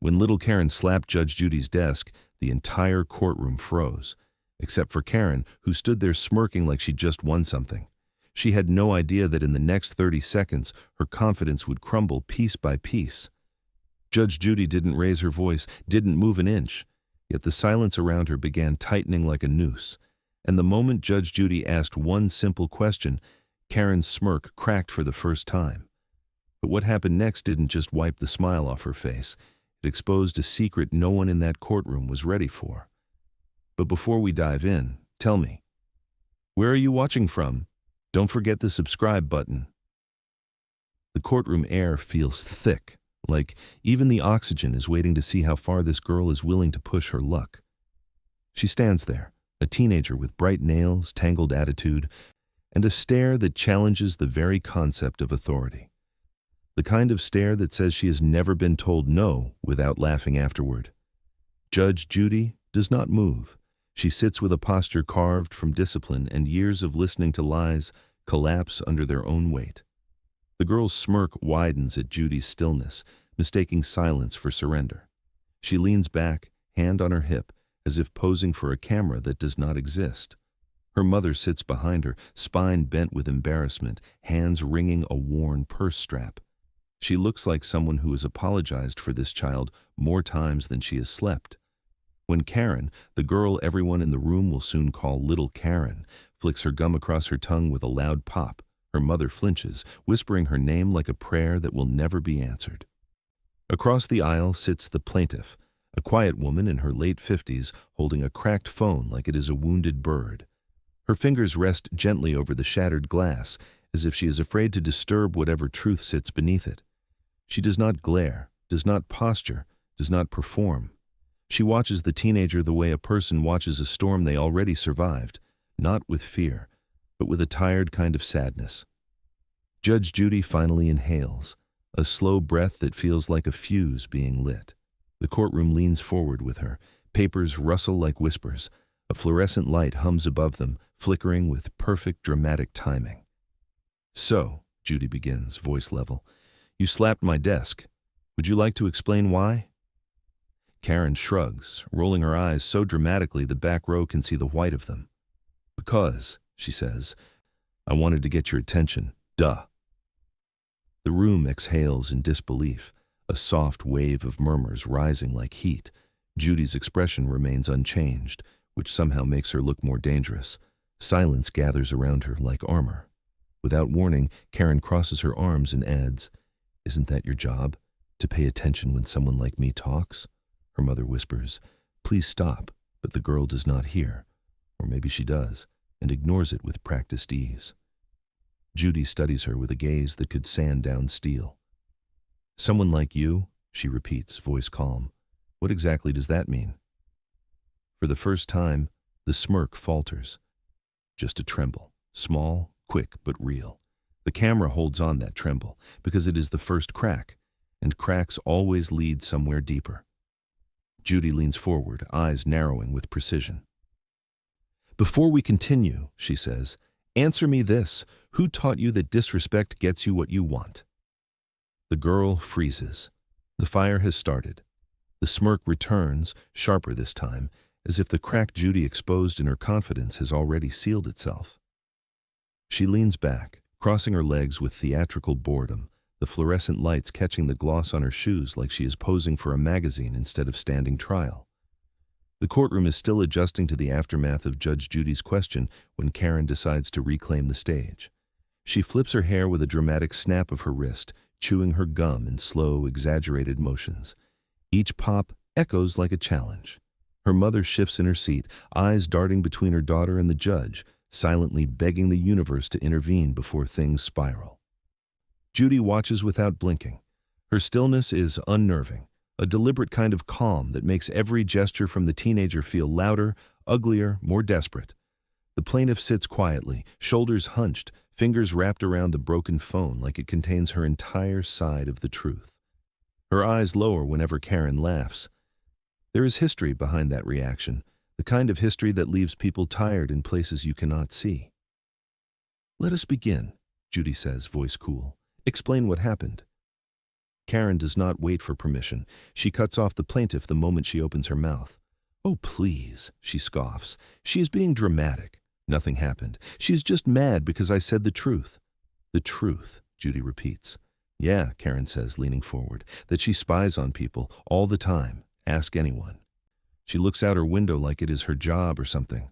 When little Karen slapped Judge Judy's desk, the entire courtroom froze, except for Karen, who stood there smirking like she'd just won something. She had no idea that in the next 30 seconds, her confidence would crumble piece by piece. Judge Judy didn't raise her voice, didn't move an inch, yet the silence around her began tightening like a noose. And the moment Judge Judy asked one simple question, Karen's smirk cracked for the first time. But what happened next didn't just wipe the smile off her face. It exposed a secret no one in that courtroom was ready for. But before we dive in, tell me, where are you watching from? Don't forget the subscribe button. The courtroom air feels thick, like even the oxygen is waiting to see how far this girl is willing to push her luck. She stands there, a teenager with bright nails, tangled attitude, and a stare that challenges the very concept of authority. The kind of stare that says she has never been told no without laughing afterward. Judge Judy does not move. She sits with a posture carved from discipline and years of listening to lies collapse under their own weight. The girl's smirk widens at Judy's stillness, mistaking silence for surrender. She leans back, hand on her hip, as if posing for a camera that does not exist. Her mother sits behind her, spine bent with embarrassment, hands wringing a worn purse strap. She looks like someone who has apologized for this child more times than she has slept. When Karen, the girl everyone in the room will soon call Little Karen, flicks her gum across her tongue with a loud pop, her mother flinches, whispering her name like a prayer that will never be answered. Across the aisle sits the plaintiff, a quiet woman in her late 50s holding a cracked phone like it is a wounded bird. Her fingers rest gently over the shattered glass, as if she is afraid to disturb whatever truth sits beneath it. She does not glare, does not posture, does not perform. She watches the teenager the way a person watches a storm they already survived, not with fear, but with a tired kind of sadness. Judge Judy finally inhales, a slow breath that feels like a fuse being lit. The courtroom leans forward with her, papers rustle like whispers. A fluorescent light hums above them, flickering with perfect dramatic timing. "So," Judy begins, voice level, "you slapped my desk. Would you like to explain why?" Karen shrugs, rolling her eyes so dramatically the back row can see the white of them. "Because," she says, "I wanted to get your attention. Duh." The room exhales in disbelief, a soft wave of murmurs rising like heat. Judy's expression remains unchanged, which somehow makes her look more dangerous. Silence gathers around her like armor. Without warning, Karen crosses her arms and adds, "Isn't that your job, to pay attention when someone like me talks?" Her mother whispers, "Please stop," but the girl does not hear. Or maybe she does, and ignores it with practiced ease. Judy studies her with a gaze that could sand down steel. "Someone like you," she repeats, voice calm. "What exactly does that mean?" For the first time, the smirk falters. Just a tremble, small, quick, but real. The camera holds on that tremble, because it is the first crack, and cracks always lead somewhere deeper. Judy leans forward, eyes narrowing with precision. "Before we continue," she says, "answer me this. Who taught you that disrespect gets you what you want?" The girl freezes. The fire has started. The smirk returns, sharper this time, as if the crack Judy exposed in her confidence has already sealed itself. She leans back, crossing her legs with theatrical boredom, the fluorescent lights catching the gloss on her shoes like she is posing for a magazine instead of standing trial. The courtroom is still adjusting to the aftermath of Judge Judy's question when Karen decides to reclaim the stage. She flips her hair with a dramatic snap of her wrist, chewing her gum in slow, exaggerated motions. Each pop echoes like a challenge. Her mother shifts in her seat, eyes darting between her daughter and the judge, silently begging the universe to intervene before things spiral. Judy watches without blinking. Her stillness is unnerving, a deliberate kind of calm that makes every gesture from the teenager feel louder, uglier, more desperate. The plaintiff sits quietly, shoulders hunched, fingers wrapped around the broken phone like it contains her entire side of the truth. Her eyes lower whenever Karen laughs. There is history behind that reaction, the kind of history that leaves people tired in places you cannot see. "Let us begin," Judy says, voice cool. "Explain what happened." Karen does not wait for permission. She cuts off the plaintiff the moment she opens her mouth. "Oh, please," she scoffs. She is being dramatic. Nothing happened. She is just mad because I said the truth. The truth, Judy repeats. Yeah, Karen says, leaning forward, that she spies on people all the time. Ask anyone. She looks out her window like it is her job or something.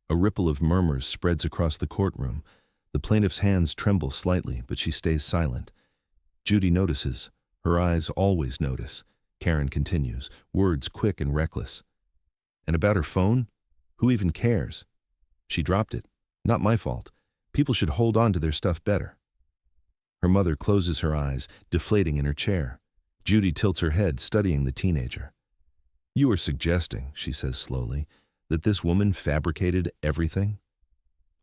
A ripple of murmurs spreads across the courtroom. The plaintiff's hands tremble slightly, but she stays silent. Judy notices. Her eyes always notice. Karen continues, words quick and reckless. And about her phone? Who even cares? She dropped it. Not my fault. People should hold on to their stuff better. Her mother closes her eyes, deflating in her chair. Judy tilts her head, studying the teenager. "You are suggesting," she says slowly, "that this woman fabricated everything?"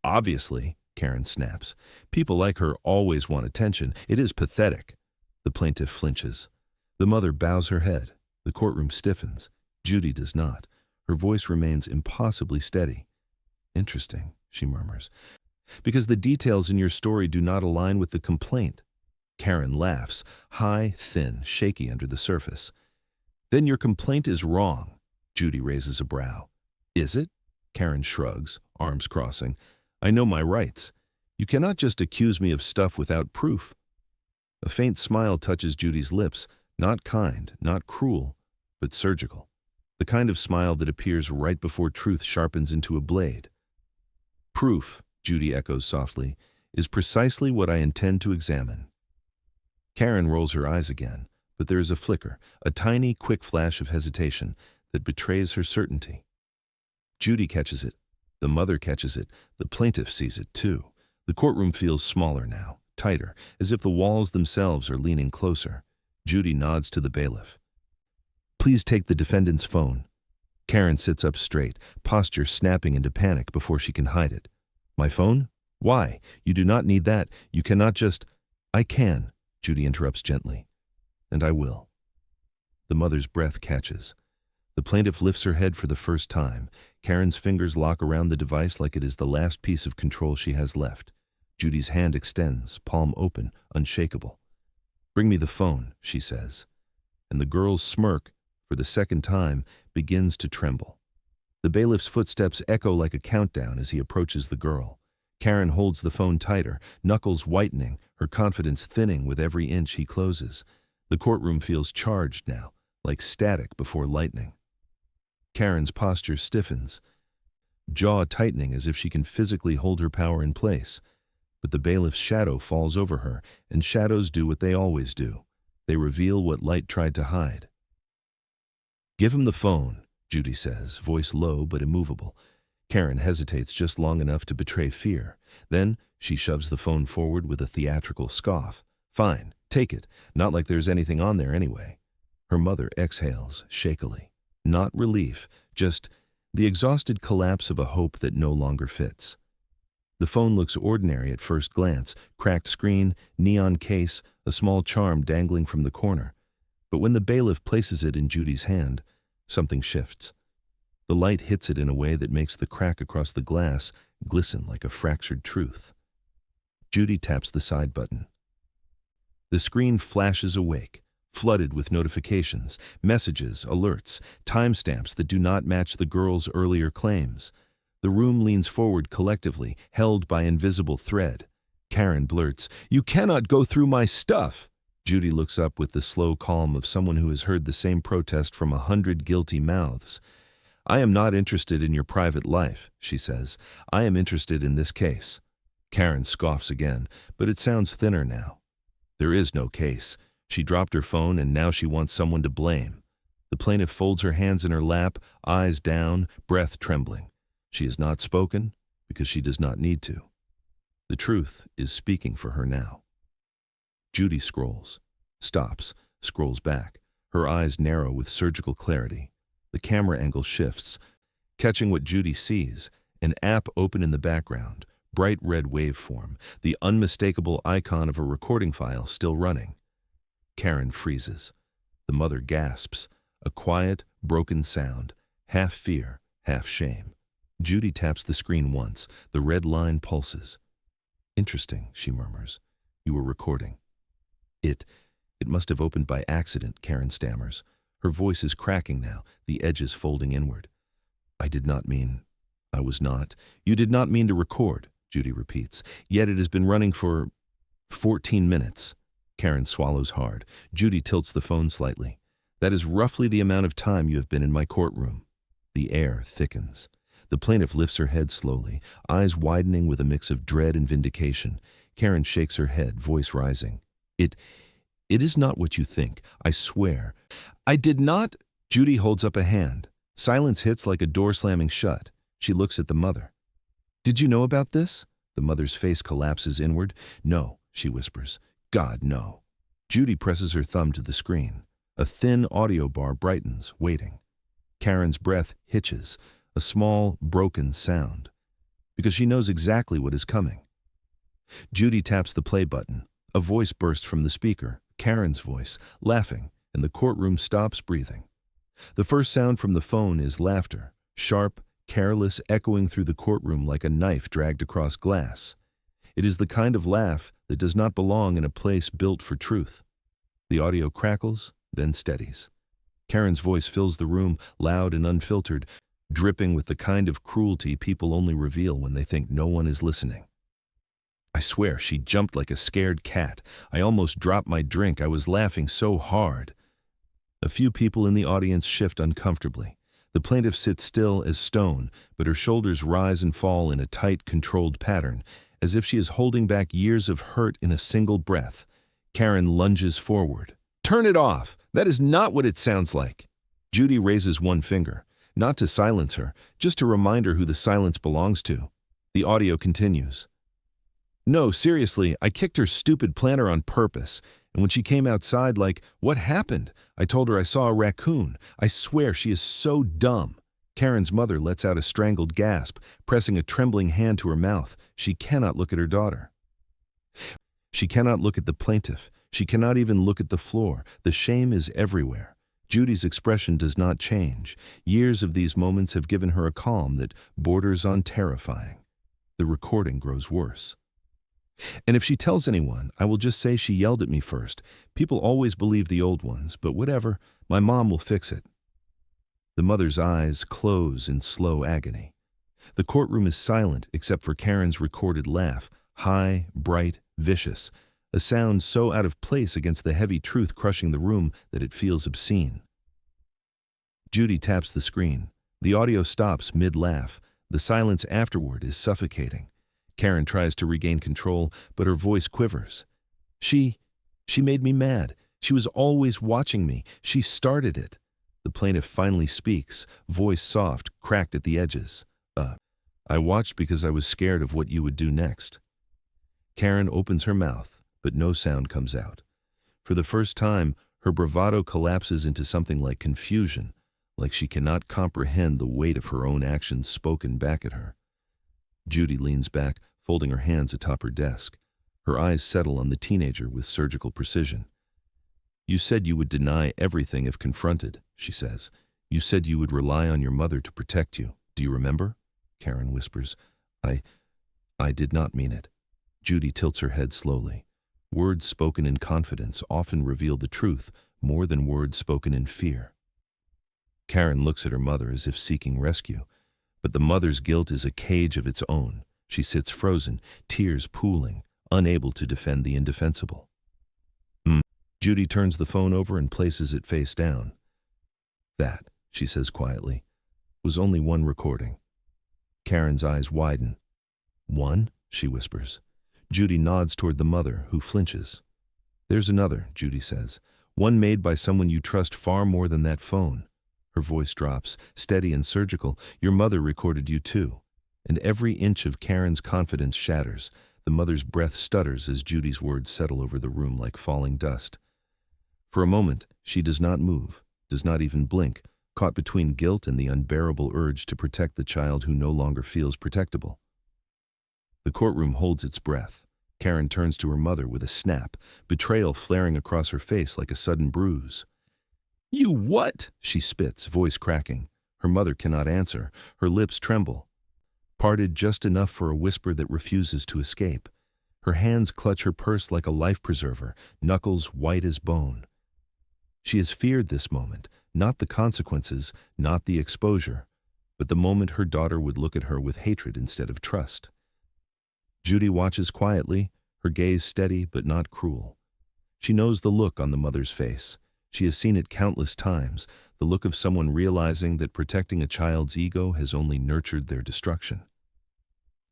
"Obviously," Karen snaps. "People like her always want attention. It is pathetic." The plaintiff flinches. The mother bows her head. The courtroom stiffens. Judy does not. Her voice remains impossibly steady. "Interesting," she murmurs. "Because the details in your story do not align with the complaint." Karen laughs, high, thin, shaky under the surface. "Then your complaint is wrong." Judy raises a brow. "Is it?" Karen shrugs, arms crossing. "I know my rights. You cannot just accuse me of stuff without proof." A faint smile touches Judy's lips, not kind, not cruel, but surgical. The kind of smile that appears right before truth sharpens into a blade. "Proof," Judy echoes softly, "is precisely what I intend to examine." Karen rolls her eyes again, but there is a flicker, a tiny, quick flash of hesitation that betrays her certainty. Judy catches it. The mother catches it. The plaintiff sees it too. The courtroom feels smaller now, tighter, as if the walls themselves are leaning closer. Judy nods to the bailiff. "Please take the defendant's phone." Karen sits up straight, posture snapping into panic before she can hide it. "My phone? Why? You do not need that. You cannot just—" "I can," Judy interrupts gently. "And I will." The mother's breath catches. The plaintiff lifts her head for the first time. Karen's fingers lock around the device like it is the last piece of control she has left. Judy's hand extends, palm open, unshakable. "Bring me the phone," she says. And the girl's smirk, for the second time, begins to tremble. The bailiff's footsteps echo like a countdown as he approaches the girl. Karen holds the phone tighter, knuckles whitening, her confidence thinning with every inch he closes. The courtroom feels charged now, like static before lightning. Karen's posture stiffens, jaw tightening as if she can physically hold her power in place. But the bailiff's shadow falls over her, and shadows do what they always do. They reveal what light tried to hide. "Give him the phone," Judy says, voice low but immovable. Karen hesitates just long enough to betray fear. Then she shoves the phone forward with a theatrical scoff. "Fine, take it. Not like there's anything on there anyway." Her mother exhales, shakily. Not relief, just the exhausted collapse of a hope that no longer fits. The phone looks ordinary at first glance, cracked screen, neon case, a small charm dangling from the corner. But when the bailiff places it in Judy's hand, something shifts. The light hits it in a way that makes the crack across the glass glisten like a fractured truth. Judy taps the side button. The screen flashes awake, flooded with notifications, messages, alerts, timestamps that do not match the girl's earlier claims. The room leans forward collectively, held by invisible thread. Karen blurts, "You cannot go through my stuff!" Judy looks up with the slow calm of someone who has heard the same protest from 100 guilty mouths. "I am not interested in your private life," she says. "I am interested in this case." Karen scoffs again, but it sounds thinner now. There is no case. She dropped her phone and now she wants someone to blame. The plaintiff folds her hands in her lap, eyes down, breath trembling. She has not spoken because she does not need to. The truth is speaking for her now. Judy scrolls, stops, scrolls back. Her eyes narrow with surgical clarity. The camera angle shifts, catching what Judy sees, an app open in the background, bright red waveform, the unmistakable icon of a recording file still running. Karen freezes. The mother gasps, a quiet, broken sound, half fear, half shame. Judy taps the screen once. The red line pulses. "Interesting," she murmurs. "You were recording." It It must have opened by accident, Karen stammers. Her voice is cracking now, the edges folding inward. I did not mean. I was not. You did not mean to record, Judy repeats. Yet it has been running for 14 minutes. Karen swallows hard. Judy tilts the phone slightly. That is roughly the amount of time you have been in my courtroom. The air thickens. The plaintiff lifts her head slowly, eyes widening with a mix of dread and vindication. Karen shakes her head, voice rising. It is not what you think, I swear. I did not. Judy holds up a hand. Silence hits like a door slamming shut. She looks at the mother. Did you know about this? The mother's face collapses inward. No, she whispers. God, no. Judy presses her thumb to the screen. A thin audio bar brightens, waiting. Karen's breath hitches, a small, broken sound, because she knows exactly what is coming. Judy taps the play button. A voice bursts from the speaker, Karen's voice, laughing, and the courtroom stops breathing. The first sound from the phone is laughter, sharp, careless, echoing through the courtroom like a knife dragged across glass. It is the kind of laugh that does not belong in a place built for truth. The audio crackles, then steadies. Karen's voice fills the room, loud and unfiltered, dripping with the kind of cruelty people only reveal when they think no one is listening. I swear, she jumped like a scared cat. I almost dropped my drink. I was laughing so hard. A few people in the audience shift uncomfortably. The plaintiff sits still as stone, but her shoulders rise and fall in a tight, controlled pattern, as if she is holding back years of hurt in a single breath. Karen lunges forward. Turn it off! That is not what it sounds like. Judy raises one finger, not to silence her, just to remind her who the silence belongs to. The audio continues. No, seriously, I kicked her stupid planner on purpose, and when she came outside like, what happened? I told her I saw a raccoon. I swear she is so dumb. Karen's mother lets out a strangled gasp, pressing a trembling hand to her mouth. She cannot look at her daughter. She cannot look at the plaintiff. She cannot even look at the floor. The shame is everywhere. Judy's expression does not change. Years of these moments have given her a calm that borders on terrifying. The recording grows worse. And if she tells anyone, I will just say she yelled at me first. People always believe the old ones, but whatever, my mom will fix it. The mother's eyes close in slow agony. The courtroom is silent except for Karen's recorded laugh, high, bright, vicious, a sound so out of place against the heavy truth crushing the room that it feels obscene. Judy taps the screen. The audio stops mid-laugh. The silence afterward is suffocating. Karen tries to regain control, but her voice quivers. She made me mad. She was always watching me. She started it. The plaintiff finally speaks, voice soft, cracked at the edges. I watched because I was scared of what you would do next. Karen opens her mouth, but no sound comes out. For the first time, her bravado collapses into something like confusion, like she cannot comprehend the weight of her own actions spoken back at her. Judy leans back, folding her hands atop her desk. Her eyes settle on the teenager with surgical precision. You said you would deny everything if confronted, she says. You said you would rely on your mother to protect you. Do you remember? Karen whispers. I did not mean it. Judy tilts her head slowly. Words spoken in confidence often reveal the truth more than words spoken in fear. Karen looks at her mother as if seeking rescue. But the mother's guilt is a cage of its own. She sits frozen, tears pooling, unable to defend the indefensible. Judy turns the phone over and places it face down. That, she says quietly, was only one recording. Karen's eyes widen. One? She whispers. Judy nods toward the mother, who flinches. There's another, Judy says. One made by someone you trust far more than that phone. Her voice drops, steady and surgical. Your mother recorded you too. And every inch of Karen's confidence shatters. The mother's breath stutters as Judy's words settle over the room like falling dust. For a moment, she does not move, does not even blink, caught between guilt and the unbearable urge to protect the child who no longer feels protectable. The courtroom holds its breath. Karen turns to her mother with a snap, betrayal flaring across her face like a sudden bruise. You what? She spits, voice cracking. Her mother cannot answer. Her lips tremble, parted just enough for a whisper that refuses to escape. Her hands clutch her purse like a life preserver, knuckles white as bone. She has feared this moment, not the consequences, not the exposure, but the moment her daughter would look at her with hatred instead of trust. Judy watches quietly, her gaze steady but not cruel. She knows the look on the mother's face. She has seen it countless times, the look of someone realizing that protecting a child's ego has only nurtured their destruction.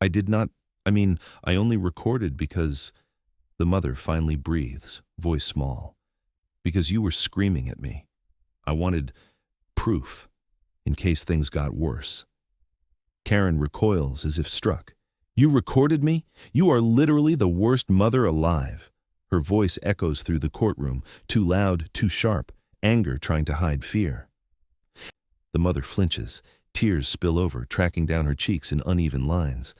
I only recorded because, the mother finally breathes, voice small, because you were screaming at me. I wanted proof, in case things got worse. Karen recoils as if struck. You recorded me? You are literally the worst mother alive. Her voice echoes through the courtroom, too loud, too sharp, anger trying to hide fear. The mother flinches, tears spill over, tracking down her cheeks in uneven lines.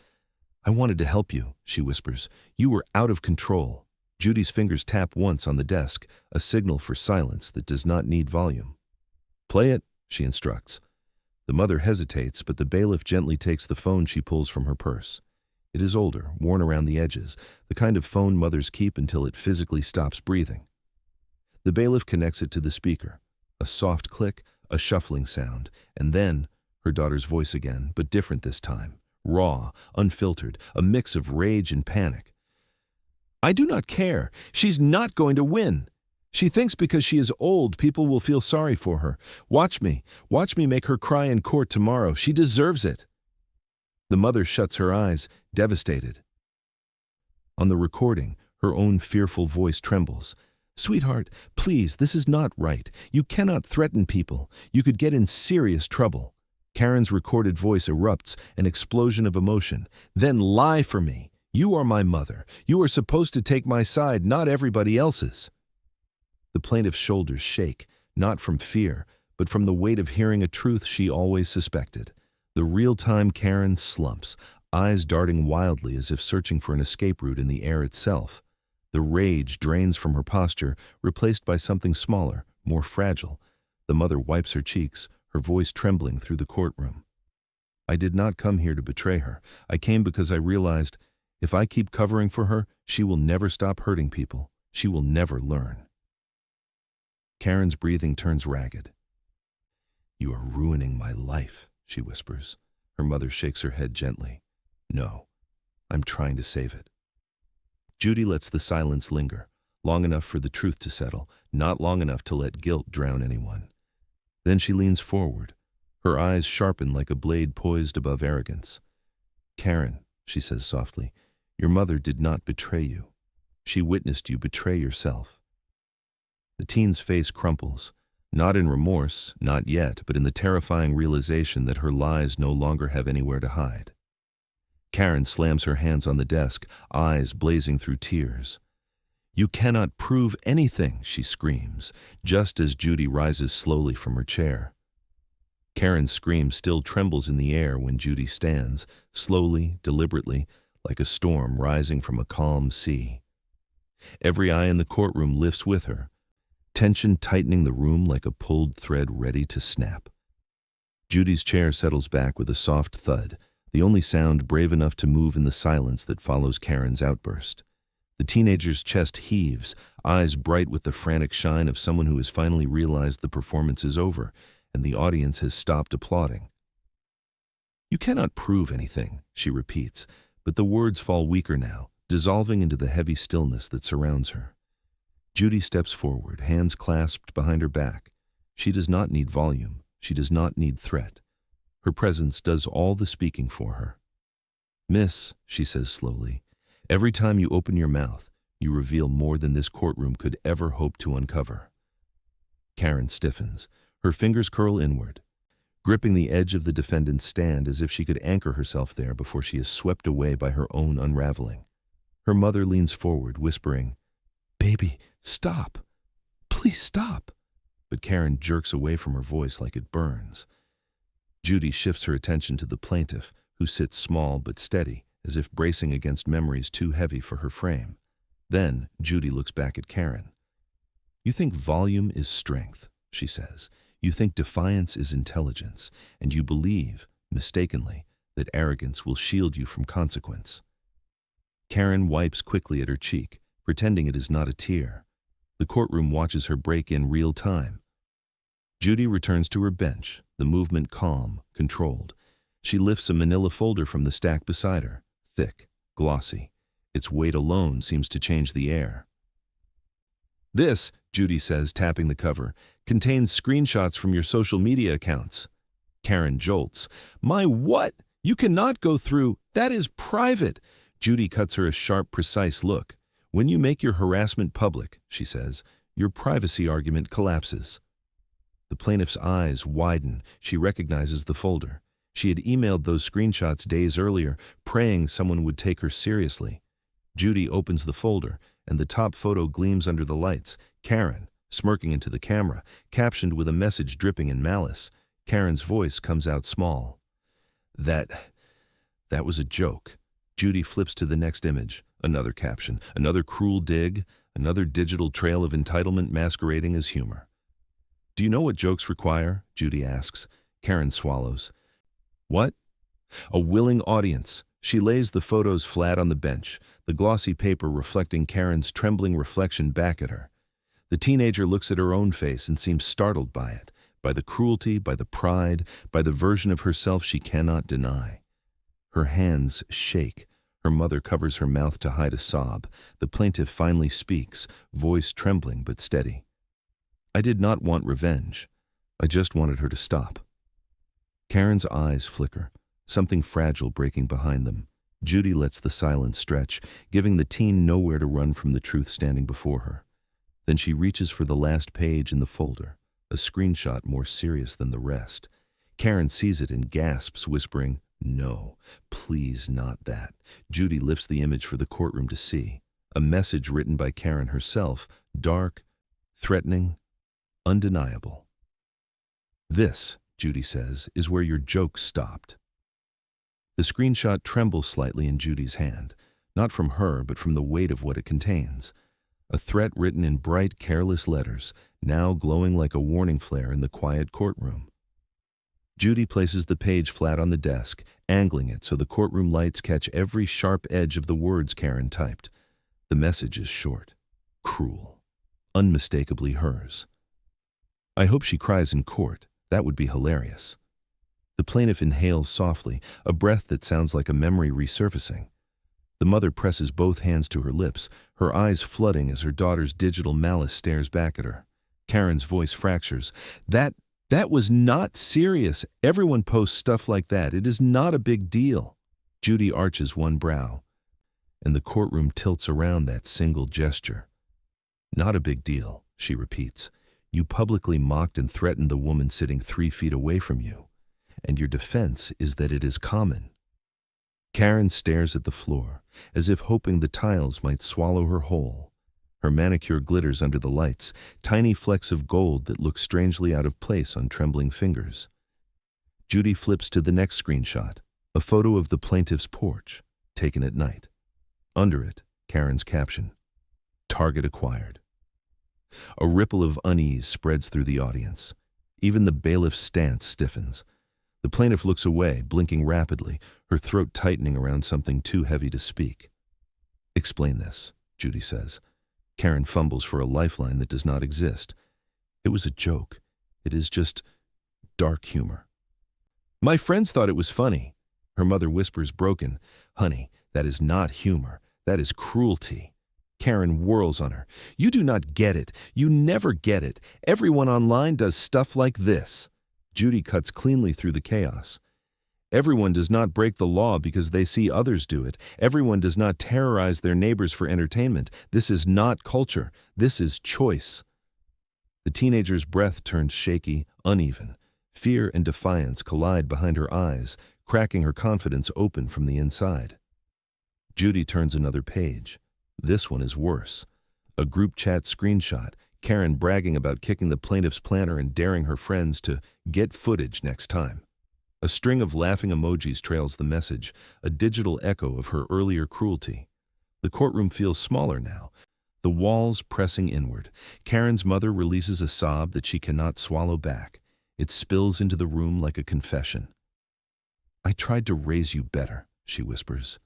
I wanted to help you, she whispers. You were out of control. Judy's fingers tap once on the desk, a signal for silence that does not need volume. Play it, she instructs. The mother hesitates, but the bailiff gently takes the phone she pulls from her purse. It is older, worn around the edges, the kind of phone mothers keep until it physically stops breathing. The bailiff connects it to the speaker. A soft click, a shuffling sound, and then her daughter's voice again, but different this time. Raw, unfiltered, a mix of rage and panic. I do not care. She's not going to win. She thinks because she is old, people will feel sorry for her. Watch me make her cry in court tomorrow. She deserves it. The mother shuts her eyes, devastated. On the recording, her own fearful voice trembles. Sweetheart, please, this is not right. You cannot threaten people. You could get in serious trouble. Karen's recorded voice erupts, an explosion of emotion. Then lie for me. You are my mother. You are supposed to take my side, not everybody else's. The plaintiff's shoulders shake, not from fear, but from the weight of hearing a truth she always suspected. The real-time Karen slumps, eyes darting wildly as if searching for an escape route in the air itself. The rage drains from her posture, replaced by something smaller, more fragile. The mother wipes her cheeks, her voice trembling through the courtroom. I did not come here to betray her. I came because I realized, if I keep covering for her, she will never stop hurting people. She will never learn. Karen's breathing turns ragged. You are ruining my life, she whispers. Her mother shakes her head gently. No, I'm trying to save it. Judy lets the silence linger, long enough for the truth to settle, not long enough to let guilt drown anyone. Then she leans forward, her eyes sharpen like a blade poised above arrogance. Karen, she says softly, your mother did not betray you. She witnessed you betray yourself. The teen's face crumples, not in remorse, not yet, but in the terrifying realization that her lies no longer have anywhere to hide. Karen slams her hands on the desk, eyes blazing through tears. You cannot prove anything, she screams, just as Judy rises slowly from her chair. Karen's scream still trembles in the air when Judy stands, slowly, deliberately, like a storm rising from a calm sea. Every eye in the courtroom lifts with her, tension tightening the room like a pulled thread ready to snap. Judy's chair settles back with a soft thud, the only sound brave enough to move in the silence that follows Karen's outburst. The teenager's chest heaves, eyes bright with the frantic shine of someone who has finally realized the performance is over, and the audience has stopped applauding. You cannot prove anything, she repeats, but the words fall weaker now, dissolving into the heavy stillness that surrounds her. Judy steps forward, hands clasped behind her back. She does not need volume. She does not need threat. Her presence does all the speaking for her. Miss, she says slowly, every time you open your mouth, you reveal more than this courtroom could ever hope to uncover. Karen stiffens. Her fingers curl inward, gripping the edge of the defendant's stand as if she could anchor herself there before she is swept away by her own unraveling. Her mother leans forward, whispering, Baby, stop. Please stop. But Karen jerks away from her voice like it burns. Judy shifts her attention to the plaintiff, who sits small but steady, as if bracing against memories too heavy for her frame. Then Judy looks back at Karen. You think volume is strength, she says. You think defiance is intelligence, and you believe, mistakenly, that arrogance will shield you from consequence. Karen wipes quickly at her cheek, pretending it is not a tear. The courtroom watches her break in real time. Judy returns to her bench, the movement calm, controlled. She lifts a manila folder from the stack beside her, thick, glossy. Its weight alone seems to change the air. "This," Judy says, tapping the cover, "contains screenshots from your social media accounts." Karen jolts. "My what? You cannot go through. That is private." Judy cuts her a sharp, precise look. "When you make your harassment public," she says, "your privacy argument collapses." The plaintiff's eyes widen. She recognizes the folder. She had emailed those screenshots days earlier, praying someone would take her seriously. Judy opens the folder, and the top photo gleams under the lights. Karen, smirking into the camera, captioned with a message dripping in malice. Karen's voice comes out small. That was a joke." Judy flips to the next image. Another caption, another cruel dig, another digital trail of entitlement masquerading as humor. "Do you know what jokes require?" Judy asks. Karen swallows. "What?" "A willing audience." She lays the photos flat on the bench, the glossy paper reflecting Karen's trembling reflection back at her. The teenager looks at her own face and seems startled by it, by the cruelty, by the pride, by the version of herself she cannot deny. Her hands shake. Her mother covers her mouth to hide a sob. The plaintiff finally speaks, voice trembling but steady. "I did not want revenge. I just wanted her to stop." Karen's eyes flicker, something fragile breaking behind them. Judy lets the silence stretch, giving the teen nowhere to run from the truth standing before her. Then she reaches for the last page in the folder, a screenshot more serious than the rest. Karen sees it and gasps, whispering, "No, please not that." Judy lifts the image for the courtroom to see. A message written by Karen herself, dark, threatening, undeniable. "This," Judy says, "is where your joke stopped." The screenshot trembles slightly in Judy's hand, not from her but from the weight of what it contains. A threat written in bright, careless letters, now glowing like a warning flare in the quiet courtroom. Judy places the page flat on the desk, angling it so the courtroom lights catch every sharp edge of the words Karen typed. The message is short, cruel, unmistakably hers. "I hope she cries in court. That would be hilarious." The plaintiff inhales softly, a breath that sounds like a memory resurfacing. The mother presses both hands to her lips, her eyes flooding as her daughter's digital malice stares back at her. Karen's voice fractures. That was not serious. Everyone posts stuff like that. It is not a big deal." Judy arches one brow, and the courtroom tilts around that single gesture. "Not a big deal," she repeats. "You publicly mocked and threatened the woman sitting 3 feet away from you, and your defense is that it is common." Karen stares at the floor, as if hoping the tiles might swallow her whole. Her manicure glitters under the lights, tiny flecks of gold that look strangely out of place on trembling fingers. Judy flips to the next screenshot, a photo of the plaintiff's porch, taken at night. Under it, Karen's caption, "Target acquired." A ripple of unease spreads through the audience. Even the bailiff's stance stiffens. The plaintiff looks away, blinking rapidly, her throat tightening around something too heavy to speak. "Explain this," Judy says. Karen fumbles for a lifeline that does not exist. "It was a joke. It is just dark humor." "My friends thought it was funny." Her mother whispers broken, "Honey, that is not humor. That is cruelty." Karen whirls on her. "You do not get it. You never get it. Everyone online does stuff like this." Judy cuts cleanly through the chaos. "Everyone does not break the law because they see others do it. Everyone does not terrorize their neighbors for entertainment. This is not culture. This is choice." The teenager's breath turns shaky, uneven. Fear and defiance collide behind her eyes, cracking her confidence open from the inside. Judy turns another page. This one is worse. A group chat screenshot, Karen bragging about kicking the plaintiff's planner and daring her friends to get footage next time. A string of laughing emojis trails the message, a digital echo of her earlier cruelty. The courtroom feels smaller now, the walls pressing inward. Karen's mother releases a sob that she cannot swallow back. It spills into the room like a confession. "I tried to raise you better," she whispers.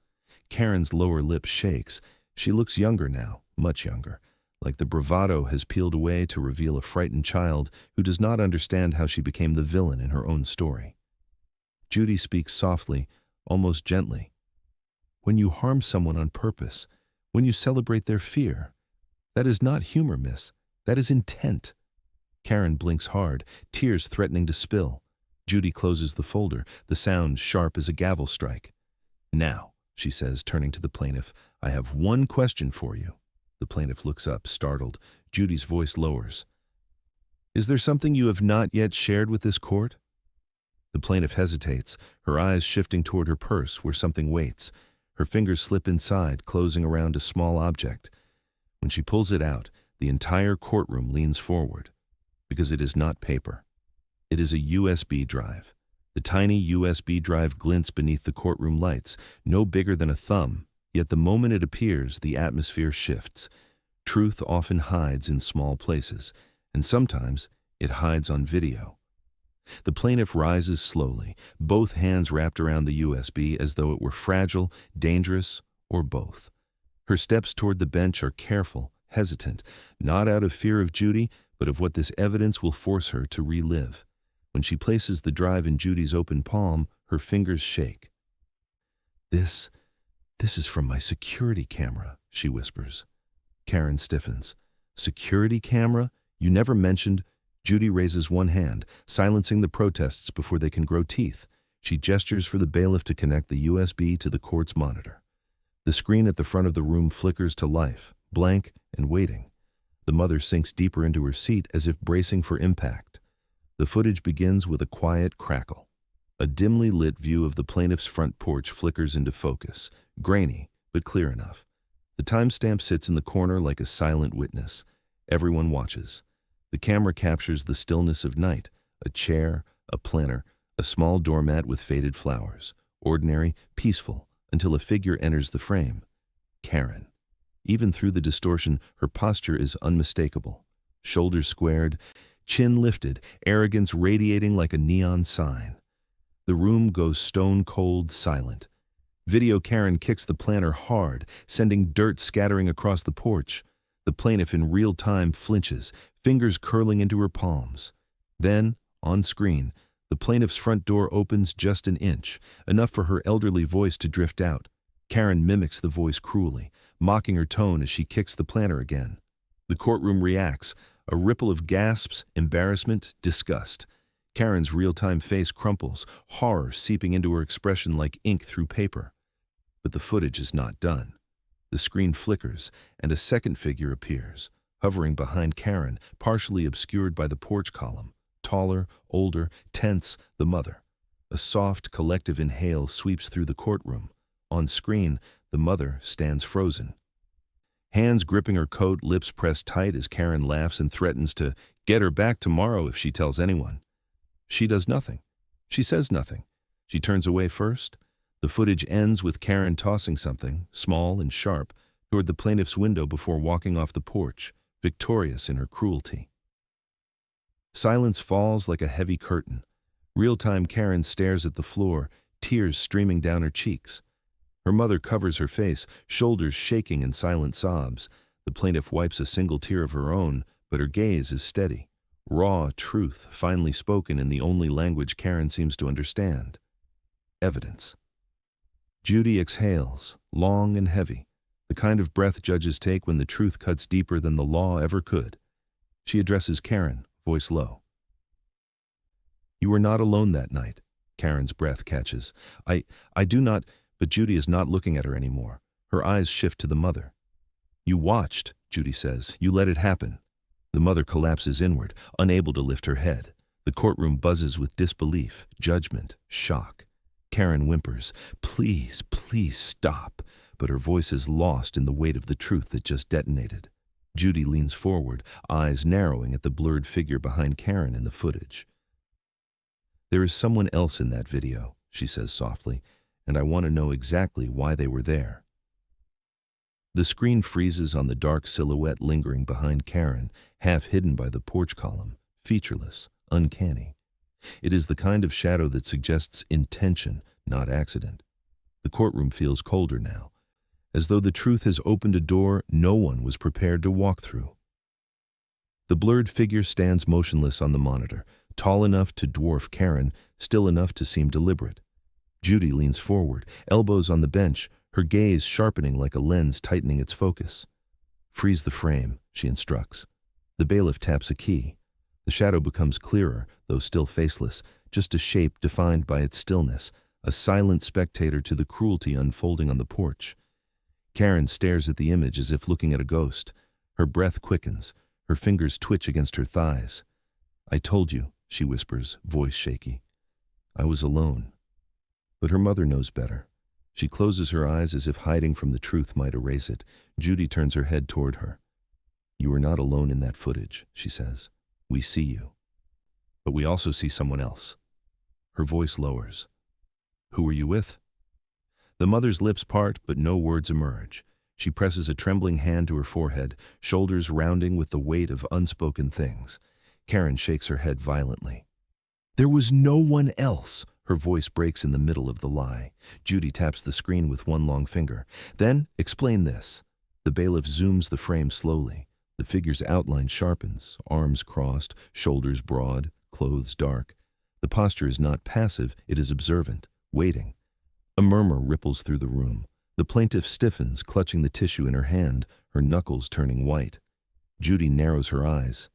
Karen's lower lip shakes. She looks younger now, much younger, like the bravado has peeled away to reveal a frightened child who does not understand how she became the villain in her own story. Judy speaks softly, almost gently. When you harm someone on purpose, when you celebrate their fear, that is not humor, miss. That is intent. Karen blinks hard, tears threatening to spill. Judy closes the folder, the sound sharp as a gavel strike. Now, she says, turning to the plaintiff, I have one question for you. The plaintiff looks up, startled. Judy's voice lowers. Is there something you have not yet shared with this court? The plaintiff hesitates, her eyes shifting toward her purse where something waits. Her fingers slip inside, closing around a small object. When she pulls it out, the entire courtroom leans forward, because it is not paper. It is a USB drive. The tiny USB drive glints beneath the courtroom lights, no bigger than a thumb, yet the moment it appears, the atmosphere shifts. Truth often hides in small places, and sometimes it hides on video. The plaintiff rises slowly, both hands wrapped around the USB as though it were fragile, dangerous, or both. Her steps toward the bench are careful, hesitant, not out of fear of Judy, but of what this evidence will force her to relive. When she places the drive in Judy's open palm, her fingers shake. This is from my security camera, she whispers. Karen stiffens. Security camera? You never mentioned. Judy raises one hand, silencing the protests before they can grow teeth. She gestures for the bailiff to connect the USB to the court's monitor. The screen at the front of the room flickers to life, blank and waiting. The mother sinks deeper into her seat as if bracing for impact. The footage begins with a quiet crackle. A dimly lit view of the plaintiff's front porch flickers into focus, grainy but clear enough. The timestamp sits in the corner like a silent witness. Everyone watches. The camera captures the stillness of night, a chair, a planter, a small doormat with faded flowers, ordinary, peaceful, until a figure enters the frame. Karen. Even through the distortion, her posture is unmistakable. Shoulders squared, chin lifted, arrogance radiating like a neon sign. The room goes stone-cold silent. Video Karen kicks the planter hard, sending dirt scattering across the porch. The plaintiff in real time flinches, fingers curling into her palms. Then, on screen, the plaintiff's front door opens just an inch, enough for her elderly voice to drift out. Karen mimics the voice cruelly, mocking her tone as she kicks the planter again. The courtroom reacts, a ripple of gasps, embarrassment, disgust. Karen's real-time face crumples, horror seeping into her expression like ink through paper. But the footage is not done. The screen flickers, and a second figure appears, hovering behind Karen, partially obscured by the porch column. Taller, older, tense, the mother. A soft, collective inhale sweeps through the courtroom. On screen, the mother stands frozen. Hands gripping her coat, lips pressed tight as Karen laughs and threatens to get her back tomorrow if she tells anyone. She does nothing. She says nothing. She turns away first. The footage ends with Karen tossing something, small and sharp, toward the plaintiff's window before walking off the porch, victorious in her cruelty. Silence falls like a heavy curtain. Real-time Karen stares at the floor, tears streaming down her cheeks. Her mother covers her face, shoulders shaking in silent sobs. The plaintiff wipes a single tear of her own, but her gaze is steady. Raw truth, finely spoken in the only language Karen seems to understand. Evidence. Judy exhales, long and heavy, the kind of breath judges take when the truth cuts deeper than the law ever could. She addresses Karen, voice low. You were not alone that night. Karen's breath catches. I do not, but Judy is not looking at her anymore. Her eyes shift to the mother. You watched, Judy says. You let it happen. The mother collapses inward, unable to lift her head. The courtroom buzzes with disbelief, judgment, shock. Karen whimpers, please, please stop, but her voice is lost in the weight of the truth that just detonated. Judy leans forward, eyes narrowing at the blurred figure behind Karen in the footage. There is someone else in that video, she says softly, and I want to know exactly why they were there. The screen freezes on the dark silhouette lingering behind Karen, half hidden by the porch column, featureless, uncanny. It is the kind of shadow that suggests intention, not accident. The courtroom feels colder now, as though the truth has opened a door no one was prepared to walk through. The blurred figure stands motionless on the monitor, tall enough to dwarf Karen, still enough to seem deliberate. Judy leans forward, elbows on the bench, her gaze sharpening like a lens tightening its focus. "Freeze the frame," she instructs. The bailiff taps a key. The shadow becomes clearer, though still faceless, just a shape defined by its stillness, a silent spectator to the cruelty unfolding on the porch. Karen stares at the image as if looking at a ghost. Her breath quickens, her fingers twitch against her thighs. "I told you," she whispers, voice shaky. "I was alone." But her mother knows better. She closes her eyes as if hiding from the truth might erase it. Judy turns her head toward her. "You are not alone in that footage," she says. "We see you. But we also see someone else." Her voice lowers. "Who were you with?" The mother's lips part, but no words emerge. She presses a trembling hand to her forehead, shoulders rounding with the weight of unspoken things. Karen shakes her head violently. "There was no one else." Her voice breaks in the middle of the lie. Judy taps the screen with one long finger. "Then, explain this." The bailiff zooms the frame slowly. The figure's outline sharpens, arms crossed, shoulders broad, clothes dark. The posture is not passive, it is observant, waiting. A murmur ripples through the room. The plaintiff stiffens, clutching the tissue in her hand, her knuckles turning white. Judy narrows her eyes.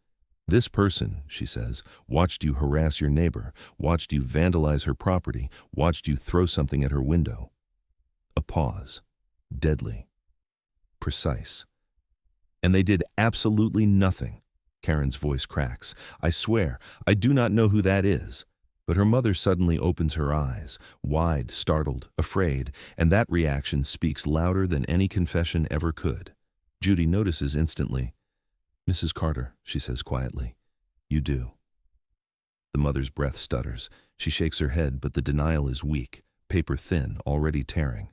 "This person," she says, "watched you harass your neighbor, watched you vandalize her property, watched you throw something at her window." A pause. Deadly. Precise. "And they did absolutely nothing." Karen's voice cracks. "I swear, I do not know who that is." But her mother suddenly opens her eyes, wide, startled, afraid, and that reaction speaks louder than any confession ever could. Judy notices instantly. "Mrs. Carter," she says quietly, "you do." The mother's breath stutters. She shakes her head, but the denial is weak, paper thin, already tearing.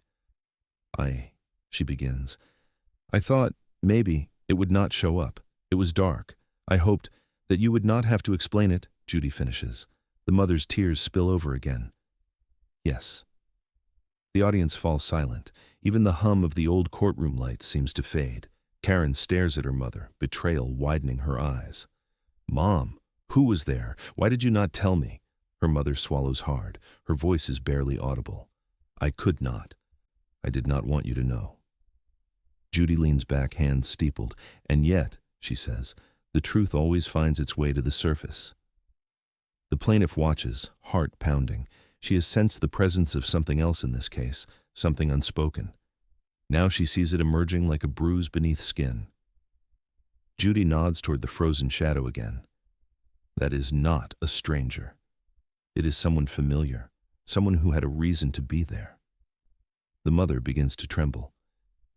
She begins. "I thought, maybe, it would not show up. It was dark. I hoped that you would not have to explain it," Judy finishes. The mother's tears spill over again. "Yes." The audience falls silent. Even the hum of the old courtroom lights seems to fade. Karen stares at her mother, betrayal widening her eyes. "Mom, who was there? Why did you not tell me?" Her mother swallows hard. Her voice is barely audible. "I could not. I did not want you to know." Judy leans back, hands steepled. "And yet," she says, "the truth always finds its way to the surface." The plaintiff watches, heart pounding. She has sensed the presence of something else in this case, something unspoken. Now she sees it emerging like a bruise beneath skin. Judy nods toward the frozen shadow again. That is not a stranger. It is someone familiar, someone who had a reason to be there. The mother begins to tremble.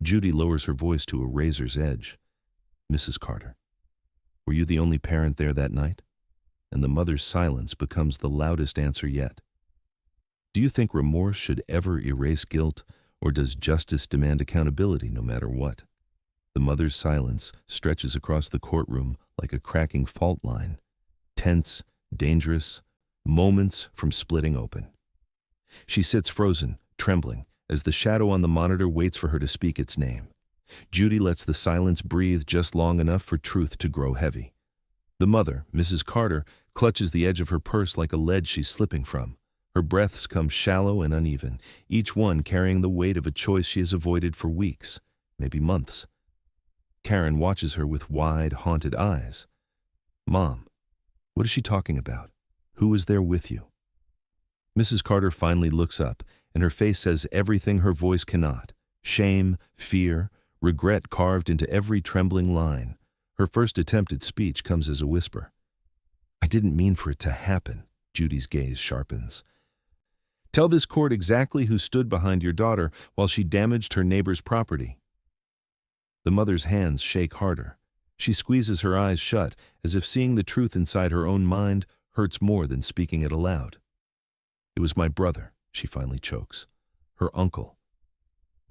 Judy lowers her voice to a razor's edge. "Mrs. Carter, were you the only parent there that night?" And the mother's silence becomes the loudest answer yet. "Do you think remorse should ever erase guilt, or does justice demand accountability no matter what?" The mother's silence stretches across the courtroom like a cracking fault line. Tense, dangerous, moments from splitting open. She sits frozen, trembling, as the shadow on the monitor waits for her to speak its name. Judy lets the silence breathe just long enough for truth to grow heavy. The mother, Mrs. Carter, clutches the edge of her purse like a ledge she's slipping from. Her breaths come shallow and uneven, each one carrying the weight of a choice she has avoided for weeks, maybe months. Karen watches her with wide, haunted eyes. "Mom, what is she talking about? Who was there with you?" Mrs. Carter finally looks up, and her face says everything her voice cannot. Shame, fear, regret carved into every trembling line. Her first attempt at speech comes as a whisper. "I didn't mean for it to happen." Judy's gaze sharpens. "Tell this court exactly who stood behind your daughter while she damaged her neighbor's property." The mother's hands shake harder. She squeezes her eyes shut, as if seeing the truth inside her own mind hurts more than speaking it aloud. "It was my brother," she finally chokes. "Her uncle."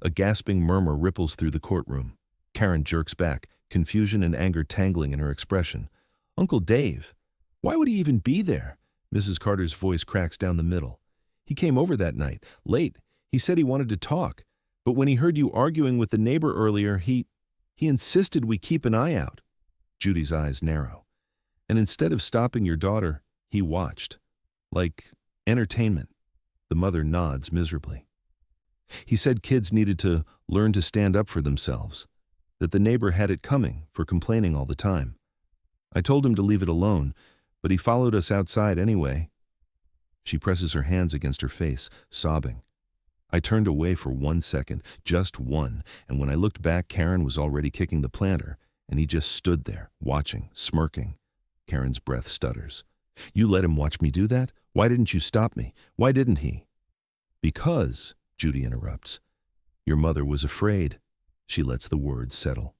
A gasping murmur ripples through the courtroom. Karen jerks back, confusion and anger tangling in her expression. "Uncle Dave? Why would he even be there?" Mrs. Carter's voice cracks down the middle. "He came over that night, late. He said he wanted to talk. But But when he heard you arguing with the neighbor earlier, he insisted we keep an eye out. Judy's eyes narrow. And instead of stopping your daughter, he watched. Like entertainment. The mother nods miserably. He said kids needed to learn to stand up for themselves, that the neighbor had it coming for complaining all the time. I told him to leave it alone, but he followed us outside anyway. She presses her hands against her face, sobbing. I turned away for 1 second, just one, and when I looked back, Karen was already kicking the planter, and he just stood there, watching, smirking. Karen's breath stutters. You let him watch me do that? Why didn't you stop me? Why didn't he? Because, Judy interrupts. Your mother was afraid. She lets the words settle.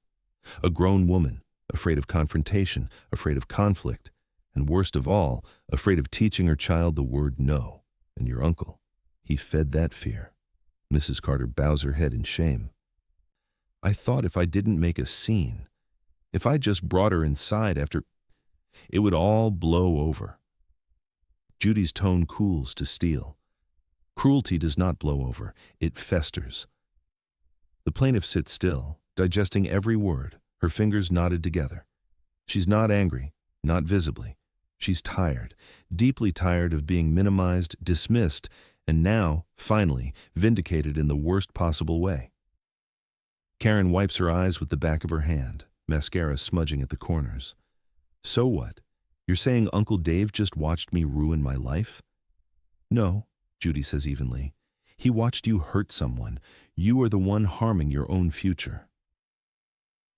A grown woman, afraid of confrontation, afraid of conflict, and worst of all, afraid of teaching her child the word no. And your uncle, he fed that fear. Mrs. Carter bows her head in shame. I thought if I didn't make a scene, if I just brought her inside after, it would all blow over. Judy's tone cools to steel. Cruelty does not blow over, it festers. The plaintiff sits still, digesting every word, her fingers knotted together. She's not angry, not visibly. She's tired, deeply tired of being minimized, dismissed, and now, finally, vindicated in the worst possible way. Karen wipes her eyes with the back of her hand, mascara smudging at the corners. So what? You're saying Uncle Dave just watched me ruin my life? No, Judy says evenly. He watched you hurt someone. You are the one harming your own future.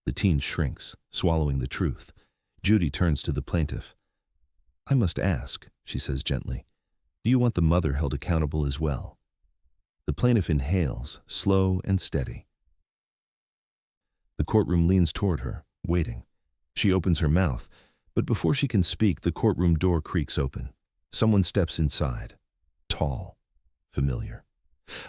The teen shrinks, swallowing the truth. Judy turns to the plaintiff. I must ask, she says gently. Do you want the mother held accountable as well? The plaintiff inhales, slow and steady. The courtroom leans toward her, waiting. She opens her mouth, but before she can speak, the courtroom door creaks open. Someone steps inside. Tall, familiar.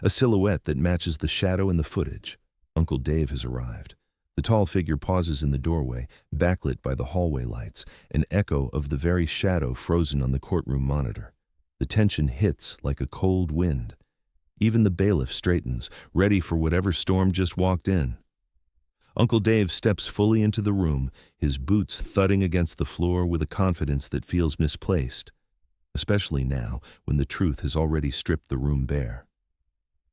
A silhouette that matches the shadow in the footage. Uncle Dave has arrived. The tall figure pauses in the doorway, backlit by the hallway lights, an echo of the very shadow frozen on the courtroom monitor. The tension hits like a cold wind. Even the bailiff straightens, ready for whatever storm just walked in. Uncle Dave steps fully into the room, his boots thudding against the floor with a confidence that feels misplaced, especially now when the truth has already stripped the room bare.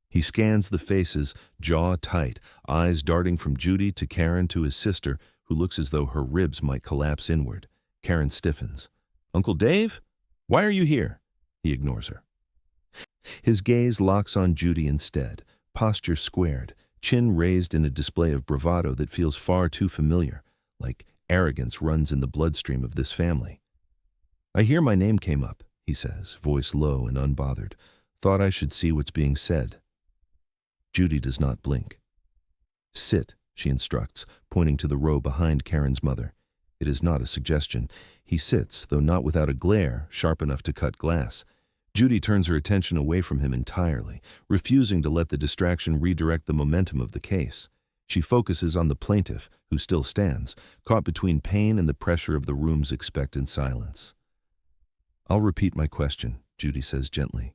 He scans the faces, jaw tight, eyes darting from Judy to Karen to his sister, who looks as though her ribs might collapse inward. Karen stiffens. Uncle Dave? Why are you here? He ignores her. His gaze locks on Judy instead, posture squared, chin raised in a display of bravado that feels far too familiar, like arrogance runs in the bloodstream of this family. I hear my name came up, he says, voice low and unbothered. Thought I should see what's being said. Judy does not blink. Sit, she instructs, pointing to the row behind Karen's mother. It is not a suggestion. He sits, though not without a glare sharp enough to cut glass. Judy turns her attention away from him entirely, refusing to let the distraction redirect the momentum of the case. She focuses on the plaintiff, who still stands, caught between pain and the pressure of the room's expectant silence. I'll repeat my question, Judy says gently.